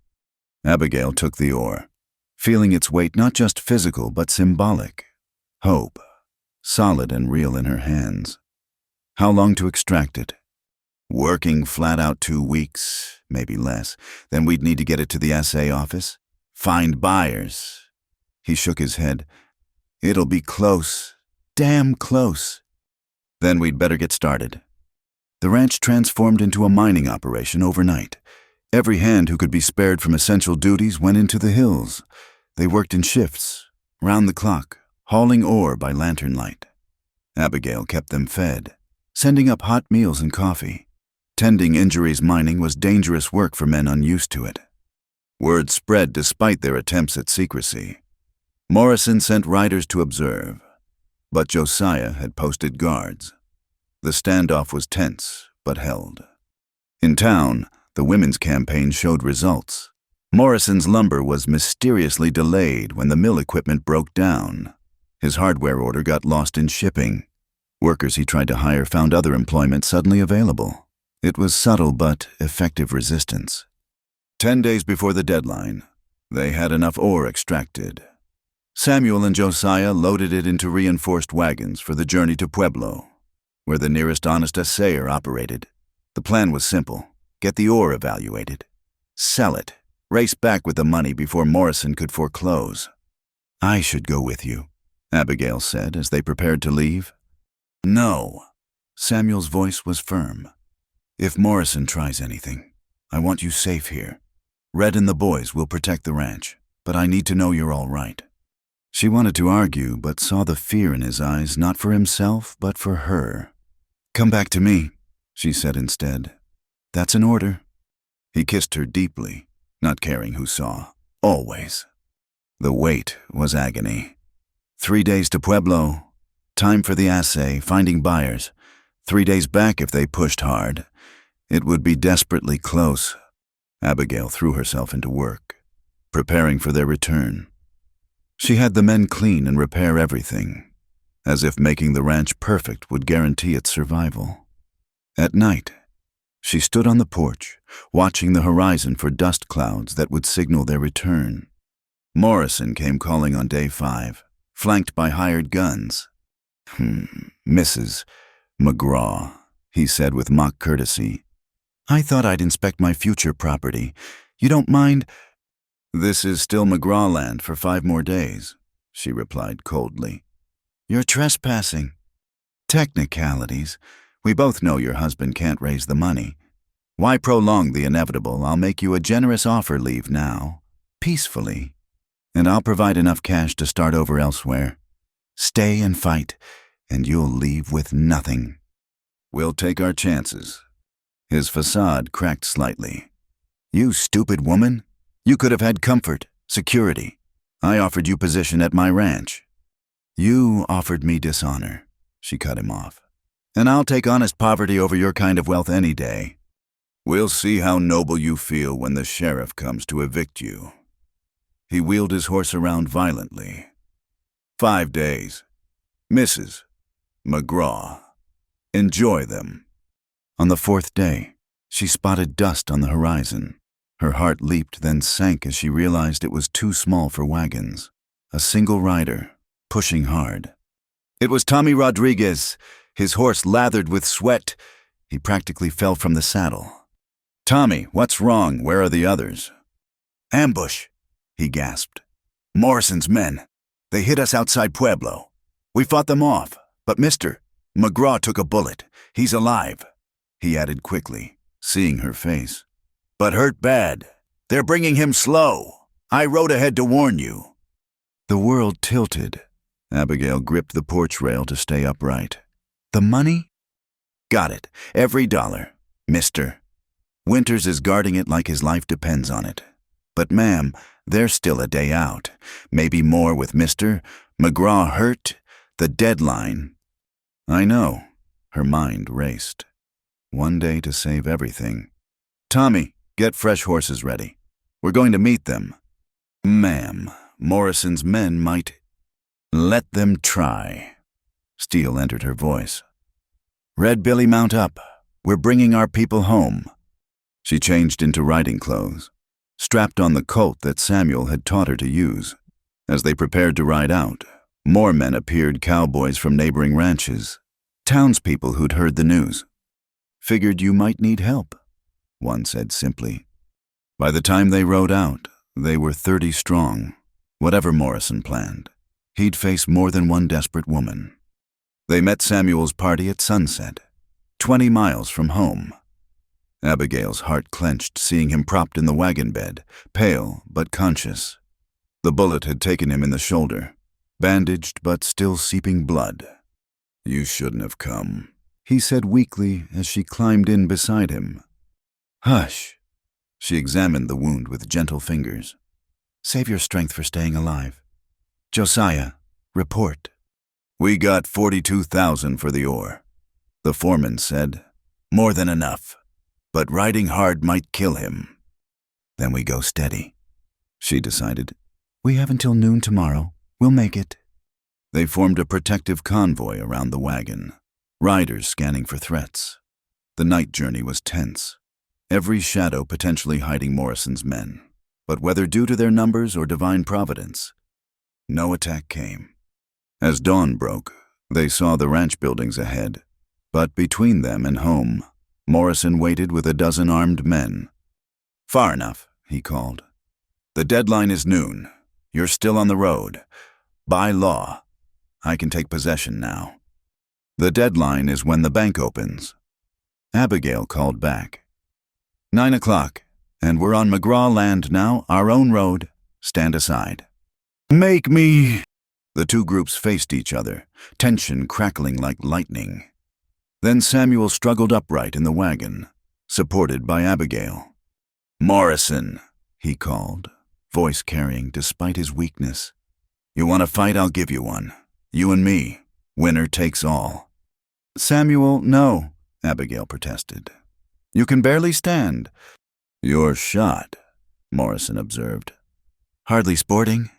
Abigail took the ore, feeling its weight not just physical but symbolic. Hope, solid and real in her hands. How long to extract it? Working flat out 2 weeks, maybe less. Then we'd need to get it to the assay office. Find buyers. He shook his head. "It'll be close. Damn close. Then we'd better get started." The ranch transformed into a mining operation overnight. Every hand who could be spared from essential duties went into the hills. They worked in shifts, round the clock, hauling ore by lantern light. Abigail kept them fed, sending up hot meals and coffee. Tending Injuries mining was dangerous work for men unused to it. Word spread despite their attempts at secrecy. Morrison sent riders to observe, but Josiah had posted guards. The standoff was tense, but held. In town, the women's campaign showed results. Morrison's lumber was mysteriously delayed when the mill equipment broke down. His hardware order got lost in shipping. Workers he tried to hire found other employment suddenly available. It was subtle but effective resistance. 10 days before the deadline, they had enough ore extracted. Samuel and Josiah loaded it into reinforced wagons for the journey to Pueblo, where the nearest honest assayer operated. The plan was simple: get the ore evaluated, sell it, race back with the money before Morrison could foreclose. "I should go with you," Abigail said as they prepared to leave. "No." Samuel's voice was firm. "If Morrison tries anything, I want you safe here. Red and the boys will protect the ranch, but I need to know you're all right." She wanted to argue, but saw the fear in his eyes, not for himself, but for her. "Come back to me," she said instead. "That's an order." He kissed her deeply, not caring who saw. Always. The wait was agony. 3 days to Pueblo. Time for the assay, finding buyers. 3 days back if they pushed hard. It would be desperately close. Abigail threw herself into work, preparing for their return. She had the men clean and repair everything, as if making the ranch perfect would guarantee its survival. At night, she stood on the porch, watching the horizon for dust clouds that would signal their return. Morrison came calling on day 5, flanked by hired guns. "Mrs. McGraw," he said with mock courtesy. "I thought I'd inspect my future property. You don't mind?" "This is still McGraw land for 5 more days," she replied coldly. "You're trespassing." "Technicalities. We both know your husband can't raise the money. Why prolong the inevitable? I'll make you a generous offer. Leave now, peacefully, and I'll provide enough cash to start over elsewhere. Stay and fight, and you'll leave with nothing." "We'll take our chances." His facade cracked slightly. "You stupid woman. You could have had comfort, security. I offered you position at my ranch." "You offered me dishonor," she cut him off. "And I'll take honest poverty over your kind of wealth any day." "We'll see how noble you feel when the sheriff comes to evict you." He wheeled his horse around violently. 5 days. Mrs. McGraw. Enjoy them. On the fourth day, she spotted dust on the horizon. Her heart leaped, then sank as she realized it was too small for wagons. A single rider, pushing hard. It was Tommy Rodriguez, his horse lathered with sweat. He practically fell from the saddle. "Tommy, what's wrong? Where are the others?" "Ambush," he gasped. "Morrison's men. They hit us outside Pueblo. We fought them off, but Mr. McGraw took a bullet. He's alive," he added quickly, seeing her face. "But hurt bad. They're bringing him slow. I rode ahead to warn you." The world tilted. Abigail gripped the porch rail to stay upright. "The money?" "Got it. Every dollar, mister. Winters is guarding it like his life depends on it. But ma'am, they're still a day out. Maybe more with Mr. McGraw hurt. The deadline." "I know." Her mind raced. One day to save everything. "Tommy, get fresh horses ready. We're going to meet them." "Ma'am, Morrison's men might—" "Let them try." Steel entered her voice. "Red Billy, mount up. We're bringing our people home." She changed into riding clothes, strapped on the colt that Samuel had taught her to use. As they prepared to ride out, more men appeared, cowboys from neighboring ranches, townspeople who'd heard the news. "Figured you might need help," one said simply. By the time they rode out, they were 30 strong. Whatever Morrison planned, he'd face more than one desperate woman. They met Samuel's party at sunset, 20 miles from home. Abigail's heart clenched seeing him propped in the wagon bed, pale but conscious. The bullet had taken him in the shoulder, bandaged but still seeping blood. "You shouldn't have come," he said weakly as she climbed in beside him. "Hush." She examined the wound with gentle fingers. "Save your strength for staying alive. Josiah, report." "We got 42,000 for the ore," the foreman said. "More than enough. But riding hard might kill him." "Then we go steady," she decided. "We have until noon tomorrow. We'll make it." They formed a protective convoy around the wagon, riders scanning for threats. The night journey was tense, every shadow potentially hiding Morrison's men. But whether due to their numbers or divine providence, no attack came. As dawn broke, they saw the ranch buildings ahead, but between them and home, Morrison waited with a dozen armed men. "Far enough," he called. "The deadline is noon. You're still on the road. By law, I can take possession now." "The deadline is when the bank opens." Abigail called back. 9 o'clock, and we're on McGraw land now, our own road. Stand aside." "Make me—" The two groups faced each other, tension crackling like lightning. Then Samuel struggled upright in the wagon, supported by Abigail. "Morrison," he called, voice carrying despite his weakness. "You want a fight? I'll give you one. You and me. Winner takes all." "Samuel, no," Abigail protested. "You can barely stand." "You're shot," Morrison observed. "Hardly sporting."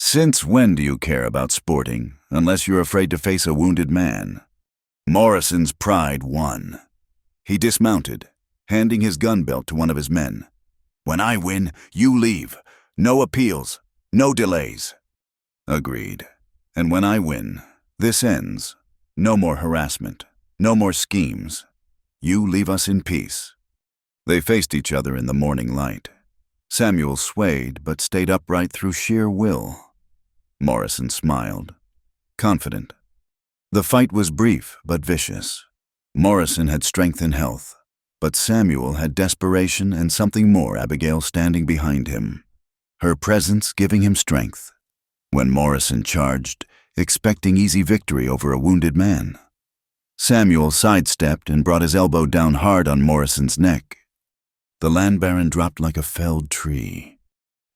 "Since when do you care about sporting, unless you're afraid to face a wounded man?" Morrison's pride won. He dismounted, handing his gun belt to one of his men. "When I win, you leave. No appeals, no delays." "Agreed. And when I win, this ends. No more harassment, no more schemes. You leave us in peace." They faced each other in the morning light. Samuel swayed but stayed upright through sheer will. Morrison smiled, confident. The fight was brief but vicious. Morrison had strength and health, but Samuel had desperation and something more, Abigail standing behind him, her presence giving him strength. When Morrison charged, expecting easy victory over a wounded man, Samuel sidestepped and brought his elbow down hard on Morrison's neck. The land baron dropped like a felled tree.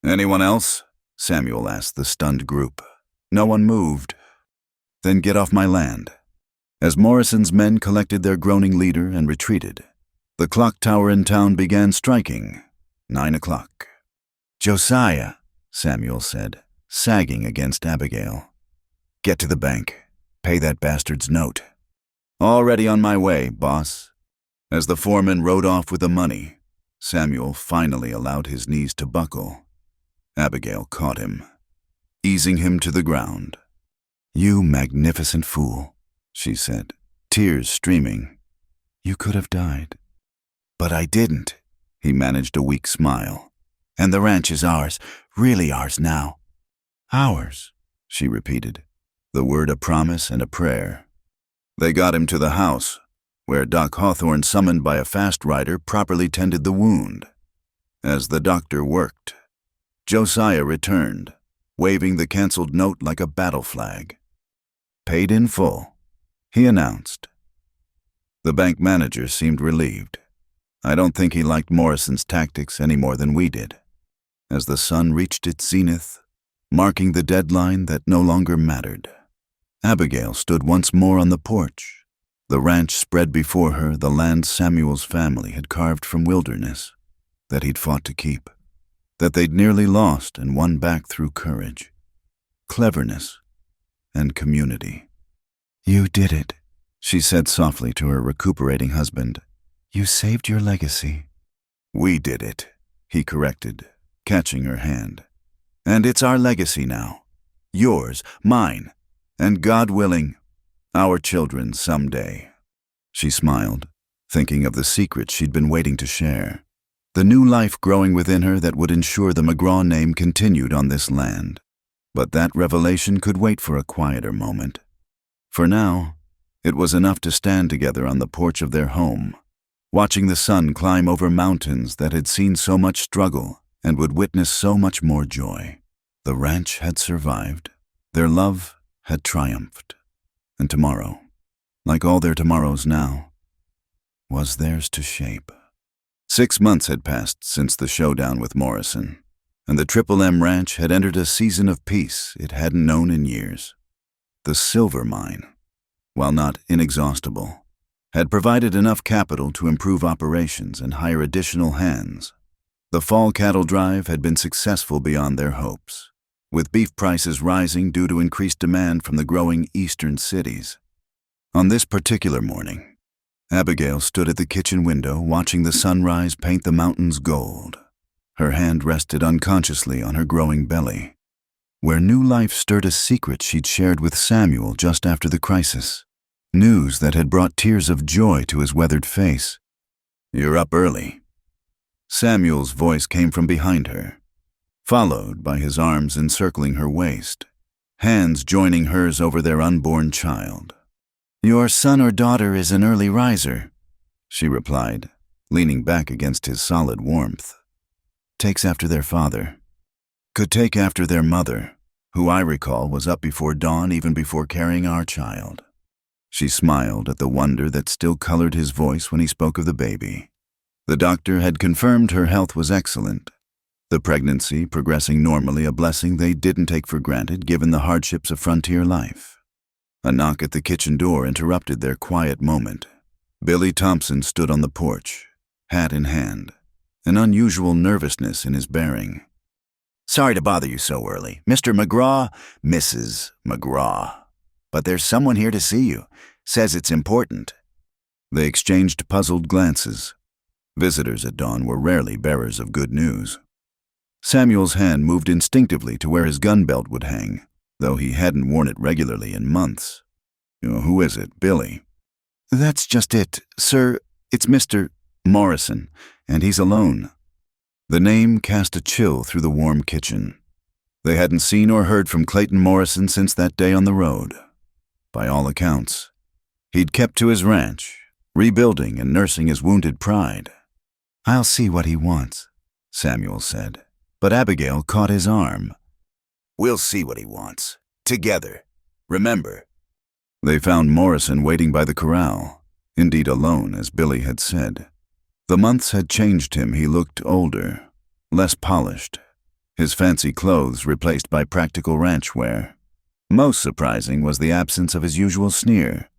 "Anyone else?" Samuel asked the stunned group. No one moved. "Then get off my land." As Morrison's men collected their groaning leader and retreated, the clock tower in town began striking. 9 o'clock. "Josiah," Samuel said, sagging against Abigail. "Get to the bank. Pay that bastard's note." Already on my way, boss. As the foreman rode off with the money, Samuel finally allowed his knees to buckle. Abigail caught him, easing him to the ground. "You magnificent fool," she said, tears streaming. "You could have died." "But I didn't," he managed a weak smile. "And the ranch is ours, really ours now." "Ours," she repeated, the word a promise and a prayer. They got him to the house, where Doc Hawthorne, summoned by a fast rider, properly tended the wound. As the doctor worked, Josiah returned, waving the canceled note like a battle flag. "Paid in full," he announced. The bank manager seemed relieved. I don't think he liked Morrison's tactics any more than we did. As the sun reached its zenith, marking the deadline that no longer mattered, Abigail stood once more on the porch. The ranch spread before her, the land Samuel's family had carved from wilderness, that he'd fought to keep, that they'd nearly lost and won back through courage, cleverness, and community. "You did it," she said softly to her recuperating husband. "You saved your legacy." "We did it," he corrected, catching her hand. "And it's our legacy now. Yours, mine, and God willing, our children someday." She smiled, thinking of the secret she'd been waiting to share, the new life growing within her that would ensure the McGraw name continued on this land. But that revelation could wait for a quieter moment. For now, it was enough to stand together on the porch of their home, watching the sun climb over mountains that had seen so much struggle and would witness so much more joy. The ranch had survived. Their love had triumphed. And tomorrow, like all their tomorrows now, was theirs to shape. 6 months had passed since the showdown with Morrison, and the Triple M Ranch had entered a season of peace it hadn't known in years. The silver mine, while not inexhaustible, had provided enough capital to improve operations and hire additional hands. The fall cattle drive had been successful beyond their hopes, with beef prices rising due to increased demand from the growing eastern cities. On this particular morning, Abigail stood at the kitchen window watching the sunrise paint the mountains gold. Her hand rested unconsciously on her growing belly, where new life stirred a secret she'd shared with Samuel just after the crisis, news that had brought tears of joy to his weathered face. "You're up early." Samuel's voice came from behind her, followed by his arms encircling her waist, hands joining hers over their unborn child. "Your son or daughter is an early riser," she replied, leaning back against his solid warmth. "Takes after their father. Could take after their mother, who I recall was up before dawn even before carrying our child." She smiled at the wonder that still colored his voice when he spoke of the baby. The doctor had confirmed her health was excellent, the pregnancy progressing normally, a blessing they didn't take for granted given the hardships of frontier life. A knock at the kitchen door interrupted their quiet moment. Billy Thompson stood on the porch, hat in hand, an unusual nervousness in his bearing. "Sorry to bother you so early. Mr. McGraw, Mrs. McGraw. But there's someone here to see you. Says it's important." They exchanged puzzled glances. Visitors at dawn were rarely bearers of good news. Samuel's hand moved instinctively to where his gun belt would hang, though he hadn't worn it regularly in months. "Who is it, Billy?" "That's just it, sir. It's Mr. Morrison, and he's alone." The name cast a chill through the warm kitchen. They hadn't seen or heard from Clayton Morrison since that day on the road. By all accounts, he'd kept to his ranch, rebuilding and nursing his wounded pride. "I'll see what he wants," Samuel said, but Abigail caught his arm. "We'll see what he wants. Together. Remember." They found Morrison waiting by the corral, indeed alone, as Billy had said. The months had changed him. He looked older, less polished, his fancy clothes replaced by practical ranch wear. Most surprising was the absence of his usual sneer.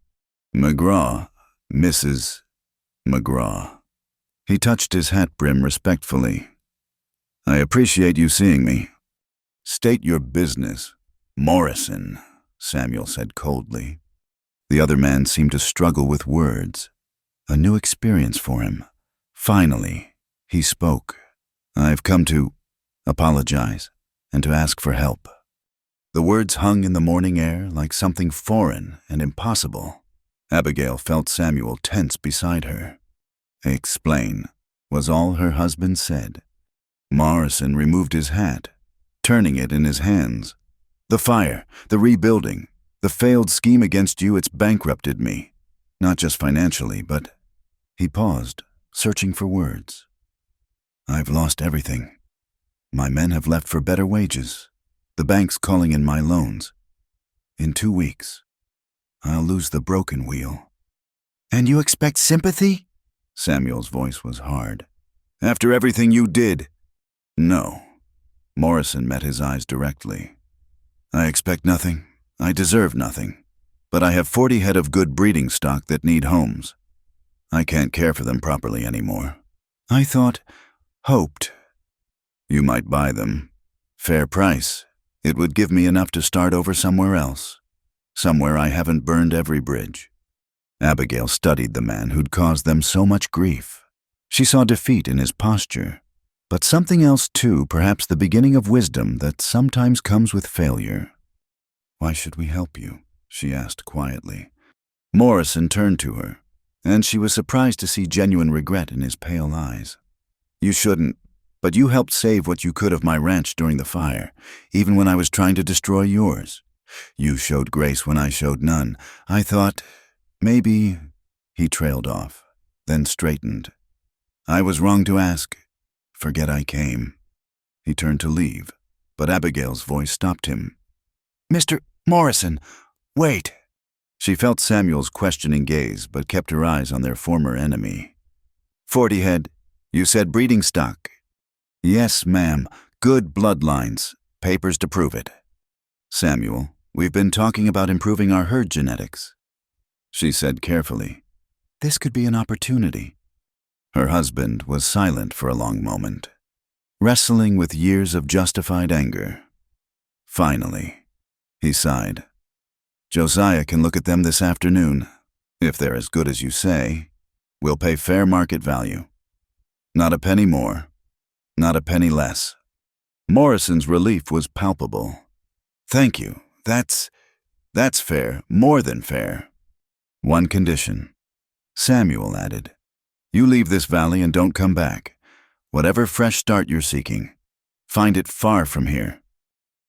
"McGraw, Mrs. McGraw." He touched his hat brim respectfully. "I appreciate you seeing me." "State your business." "Morrison," Samuel said coldly. The other man seemed to struggle with words. A new experience for him. Finally, he spoke. "I've come to apologize and to ask for help." The words hung in the morning air like something foreign and impossible. Abigail felt Samuel tense beside her. "Explain," was all her husband said. Morrison removed his hat, turning it in his hands. "The fire, the rebuilding, the failed scheme against you, it's bankrupted me. Not just financially, but—" He paused, searching for words. "I've lost everything. My men have left for better wages. The bank's calling in my loans. In 2 weeks, I'll lose the broken wheel." "And you expect sympathy?" Samuel's voice was hard. "After everything you did?" "No." Morrison met his eyes directly. "I expect nothing. I deserve nothing. But I have 40 head of good breeding stock that need homes. I can't care for them properly anymore. I hoped, you might buy them. Fair price. It would give me enough to start over somewhere else. Somewhere I haven't burned every bridge." Abigail studied the man who'd caused them so much grief. She saw defeat in his posture, but something else too, perhaps the beginning of wisdom that sometimes comes with failure. "Why should we help you?" she asked quietly. Morrison turned to her, and she was surprised to see genuine regret in his pale eyes. "You shouldn't, but you helped save what you could of my ranch during the fire, even when I was trying to destroy yours. You showed grace when I showed none. I thought, maybe—" He trailed off, then straightened. "I was wrong to ask. Forget I came." He turned to leave, but Abigail's voice stopped him. "Mr. Morrison, wait." She felt Samuel's questioning gaze, but kept her eyes on their former enemy. 40 head. You said breeding stock." "Yes, ma'am. Good bloodlines. Papers to prove it." "Samuel, we've been talking about improving our herd genetics." She said carefully, "This could be an opportunity." Her husband was silent for a long moment, wrestling with years of justified anger. Finally, he sighed. "Josiah can look at them this afternoon. If they're as good as you say, we'll pay fair market value. Not a penny more, not a penny less." Morrison's relief was palpable. "Thank you. That's fair, more than fair. One condition," Samuel added. "You leave this valley and don't come back. Whatever fresh start you're seeking, find it far from here.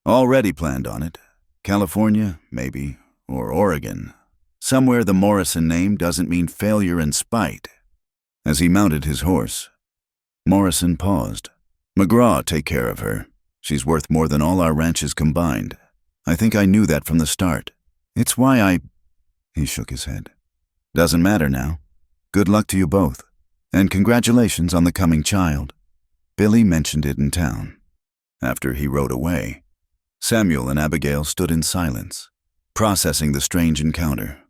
Already planned on it. California, maybe, or Oregon. Somewhere the Morrison name doesn't mean failure and spite." As he mounted his horse, Morrison paused. "McGraw, take care of her. She's worth more than all our ranches combined. I think I knew that from the start. It's why I—" He shook his head. "Doesn't matter now. Good luck to you both. And congratulations on the coming child. Billy mentioned it in town." After he rode away, Samuel and Abigail stood in silence, processing the strange encounter.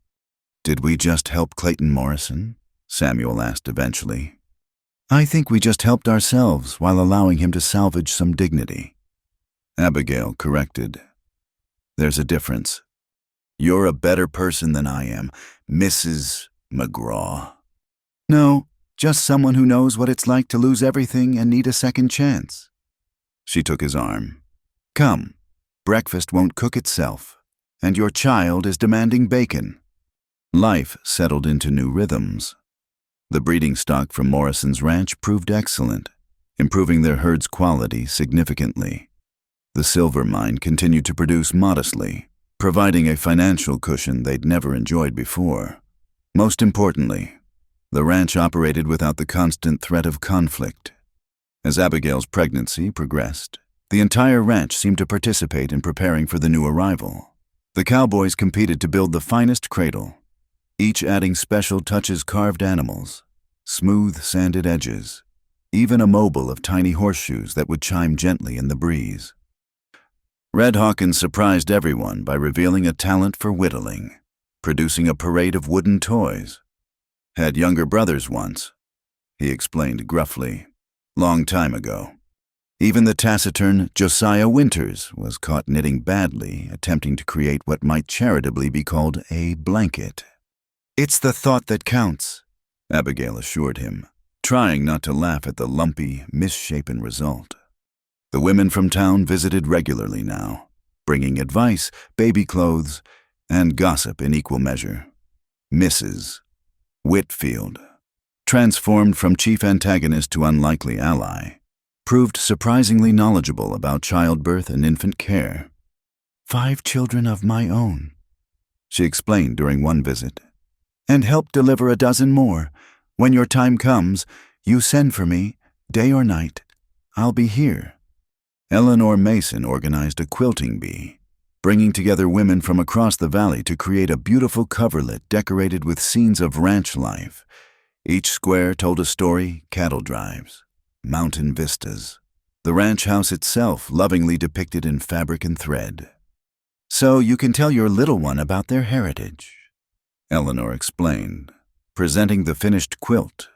"Did we just help Clayton Morrison?" Samuel asked eventually. "I think we just helped ourselves while allowing him to salvage some dignity." Abigail corrected. "There's a difference. You're a better person than I am, Mrs. McGraw." "No, just someone who knows what it's like to lose everything and need a second chance." She took his arm. "Come, breakfast won't cook itself, and your child is demanding bacon." Life settled into new rhythms. The breeding stock from Morrison's ranch proved excellent, improving their herd's quality significantly. The silver mine continued to produce modestly, providing a financial cushion they'd never enjoyed before. Most importantly, the ranch operated without the constant threat of conflict. As Abigail's pregnancy progressed, the entire ranch seemed to participate in preparing for the new arrival. The cowboys competed to build the finest cradle, each adding special touches: carved animals, smooth sanded edges, even a mobile of tiny horseshoes that would chime gently in the breeze. Red Hawkins surprised everyone by revealing a talent for whittling, producing a parade of wooden toys. "Had younger brothers once," he explained gruffly. "Long time ago. Even the taciturn Josiah Winters was caught knitting badly, attempting to create what might charitably be called a blanket. "It's the thought that counts," Abigail assured him, trying not to laugh at the lumpy, misshapen result. The women from town visited regularly now, bringing advice, baby clothes, and gossip in equal measure. Mrs. Whitfield, transformed from chief antagonist to unlikely ally, proved surprisingly knowledgeable about childbirth and infant care. "5 children of my own," she explained during one visit, "and help deliver a dozen more. When your time comes, you send for me, day or night. I'll be here." Eleanor Mason organized a quilting bee, bringing together women from across the valley to create a beautiful coverlet decorated with scenes of ranch life. Each square told a story: cattle drives, mountain vistas, the ranch house itself lovingly depicted in fabric and thread. "So you can tell your little one about their heritage," Eleanor explained, presenting the finished quilt.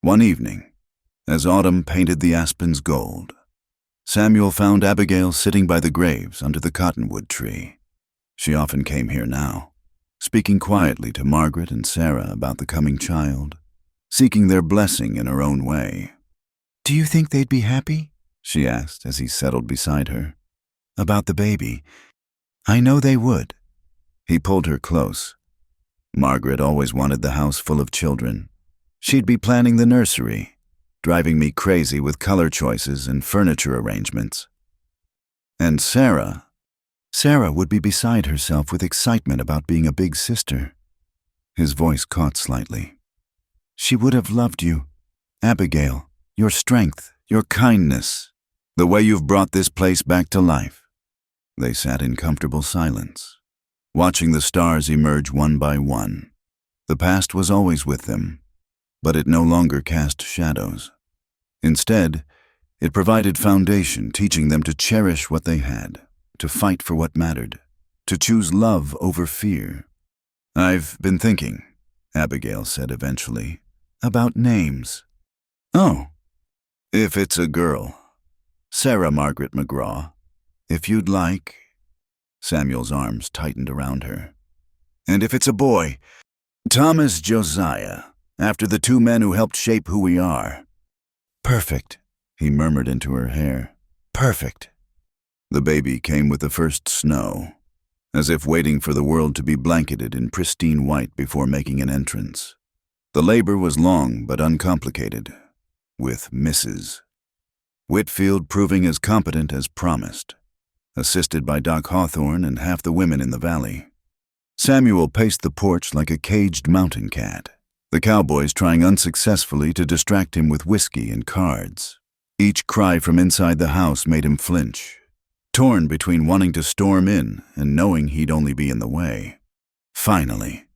One evening, as autumn painted the aspens gold, Samuel found Abigail sitting by the graves under the cottonwood tree. She often came here now, speaking quietly to Margaret and Sarah about the coming child, seeking their blessing in her own way. "Do you think they'd be happy?" she asked as he settled beside her. "About the baby? I know they would." He pulled her close. Margaret always wanted the house full of children. She'd be planning the nursery, driving me crazy with color choices and furniture arrangements. And Sarah would be beside herself with excitement about being a big sister. His voice caught slightly. "She would have loved you, Abigail, your strength, your kindness, the way you've brought this place back to life." They sat in comfortable silence, watching the stars emerge one by one. The past was always with them, but it no longer cast shadows. Instead, it provided foundation, teaching them to cherish what they had, to fight for what mattered, to choose love over fear. "I've been thinking," Abigail said eventually, "about names." "Oh, if it's a girl, Sarah Margaret McGraw. If you'd like." Samuel's arms tightened around her. "And if it's a boy, Thomas Josiah, after the 2 men who helped shape who we are." "Perfect," he murmured into her hair. "Perfect." The baby came with the first snow, as if waiting for the world to be blanketed in pristine white before making an entrance. The labor was long but uncomplicated, with Mrs. Whitfield proving as competent as promised, assisted by Doc Hawthorne and half the women in the valley. Samuel paced the porch like a caged mountain cat, the cowboys trying unsuccessfully to distract him with whiskey and cards. Each cry from inside the house made him flinch, torn between wanting to storm in and knowing he'd only be in the way. Finally,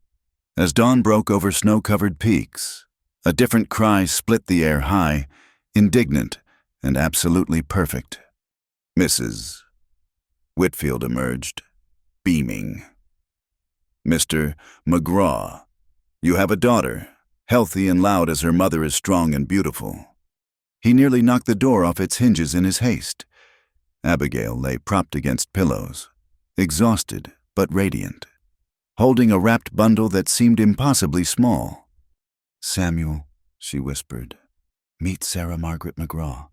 as dawn broke over snow-covered peaks, a different cry split the air high, indignant and absolutely perfect. Mrs. Whitfield emerged, beaming. "Mr. McGraw, you have a daughter, healthy and loud as her mother is strong and beautiful." He nearly knocked the door off its hinges in his haste. Abigail lay propped against pillows, exhausted but radiant, holding a wrapped bundle that seemed impossibly small. "Samuel," she whispered, "meet Sarah Margaret McGraw."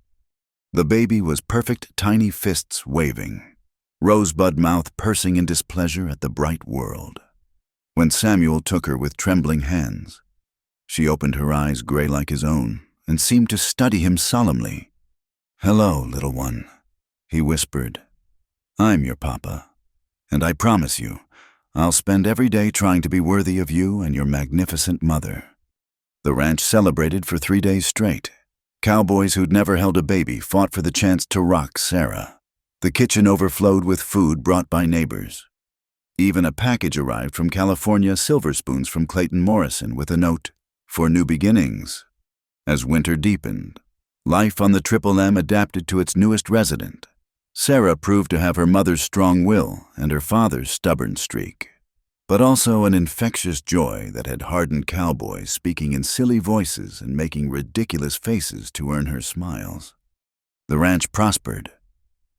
The baby was perfect, tiny fists waving, rosebud mouth pursing in displeasure at the bright world. When Samuel took her with trembling hands, she opened her eyes gray like his own and seemed to study him solemnly. "Hello, little one," he whispered. "I'm your papa, and I promise you, I'll spend every day trying to be worthy of you and your magnificent mother." The ranch celebrated for 3 days straight. Cowboys who'd never held a baby fought for the chance to rock Sarah. The kitchen overflowed with food brought by neighbors. Even a package arrived from California, silver spoons from Clayton Morrison with a note, "For new beginnings." As winter deepened, life on the Triple M adapted to its newest resident. Sarah proved to have her mother's strong will and her father's stubborn streak, but also an infectious joy that had hardened cowboys speaking in silly voices and making ridiculous faces to earn her smiles. The ranch prospered.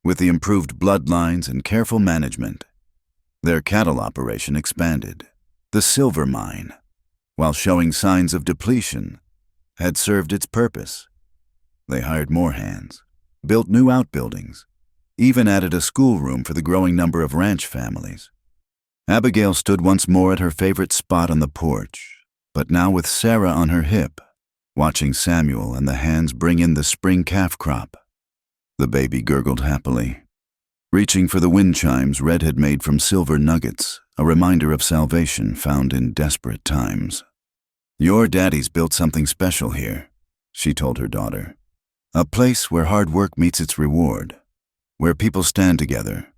With the improved bloodlines and careful management, their cattle operation expanded. The silver mine, while showing signs of depletion, had served its purpose. They hired more hands, built new outbuildings, even added a schoolroom for the growing number of ranch families. Abigail stood once more at her favorite spot on the porch, but now with Sarah on her hip, watching Samuel and the hands bring in the spring calf crop. The baby gurgled happily. Reaching for the wind chimes Red had made from silver nuggets, a reminder of salvation found in desperate times. "Your daddy's built something special here," she told her daughter. "A place where hard work meets its reward, where people stand together,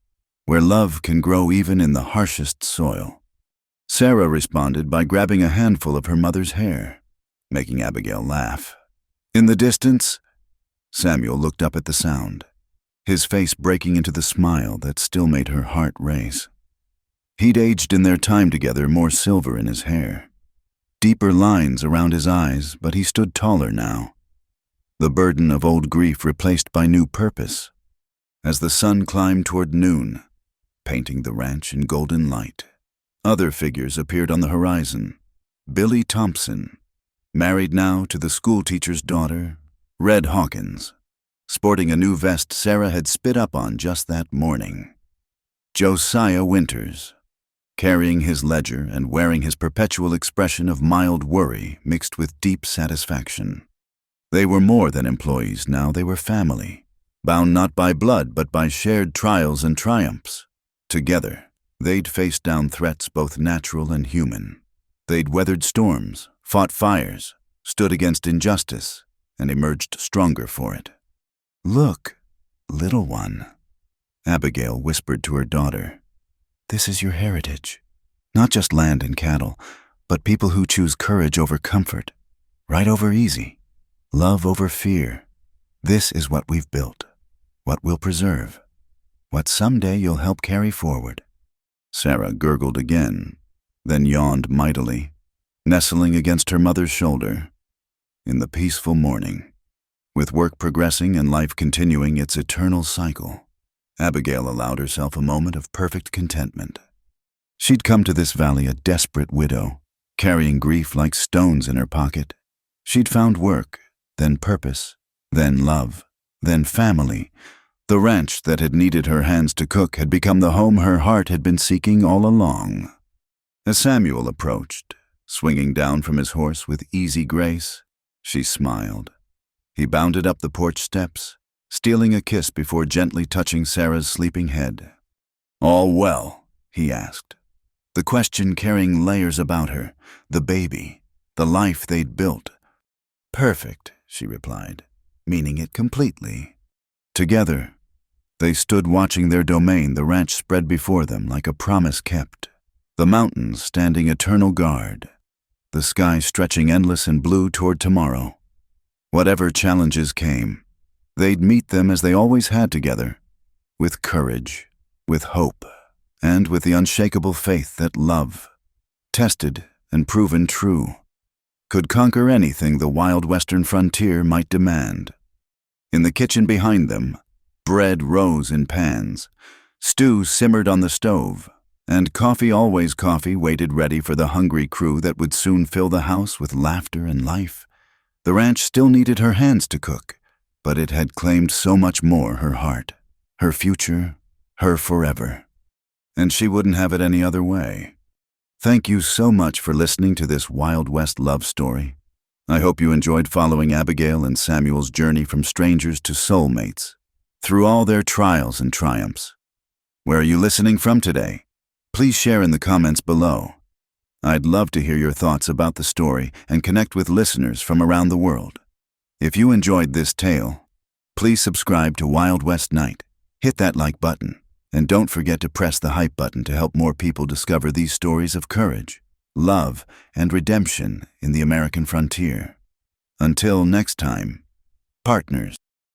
where love can grow even in the harshest soil." Sarah responded by grabbing a handful of her mother's hair, making Abigail laugh. In the distance, Samuel looked up at the sound, his face breaking into the smile that still made her heart race. He'd aged in their time together, more silver in his hair, deeper lines around his eyes, but he stood taller now, the burden of old grief replaced by new purpose. As the sun climbed toward noon, painting the ranch in golden light, other figures appeared on the horizon. Billy Thompson, married now to the schoolteacher's daughter, Red Hawkins, sporting a new vest Sarah had spit up on just that morning. Josiah Winters, carrying his ledger and wearing his perpetual expression of mild worry mixed with deep satisfaction. They were more than employees now, they were family, bound not by blood but by shared trials and triumphs. Together, they'd faced down threats both natural and human. They'd weathered storms, fought fires, stood against injustice, and emerged stronger for it. "Look, little one," Abigail whispered to her daughter. "This is your heritage. Not just land and cattle, but people who choose courage over comfort, right over easy, love over fear. This is what we've built, what we'll preserve, what someday you'll help carry forward." Sarah gurgled again, then yawned mightily, nestling against her mother's shoulder. In the peaceful morning, with work progressing and life continuing its eternal cycle, Abigail allowed herself a moment of perfect contentment. She'd come to this valley a desperate widow, carrying grief like stones in her pocket. She'd found work, then purpose, then love, then family. The ranch that had needed her hands to cook had become the home her heart had been seeking all along. As Samuel approached, swinging down from his horse with easy grace, she smiled. He bounded up the porch steps, stealing a kiss before gently touching Sarah's sleeping head. "All well?" he asked, the question carrying layers about her, the baby, the life they'd built. "Perfect," she replied, meaning it completely. Together, they stood watching their domain, the ranch spread before them like a promise kept, the mountains standing eternal guard, the sky stretching endless and blue toward tomorrow. Whatever challenges came, they'd meet them as they always had together, with courage, with hope, and with the unshakable faith that love, tested and proven true, could conquer anything the wild western frontier might demand. In the kitchen behind them, bread rose in pans, stew simmered on the stove, and coffee, always coffee, waited ready for the hungry crew that would soon fill the house with laughter and life. The ranch still needed her hands to cook, but it had claimed so much more: her heart, her future, her forever. And she wouldn't have it any other way. Thank you so much for listening to this Wild West love story. I hope you enjoyed following Abigail and Samuel's journey from strangers to soulmates, through all their trials and triumphs. Where are you listening from today? Please share in the comments below. I'd love to hear your thoughts about the story and connect with listeners from around the world. If you enjoyed this tale, please subscribe to Wild West Night, hit that like button, and don't forget to press the hype button to help more people discover these stories of courage, love, and redemption in the American frontier. Until next time, partners.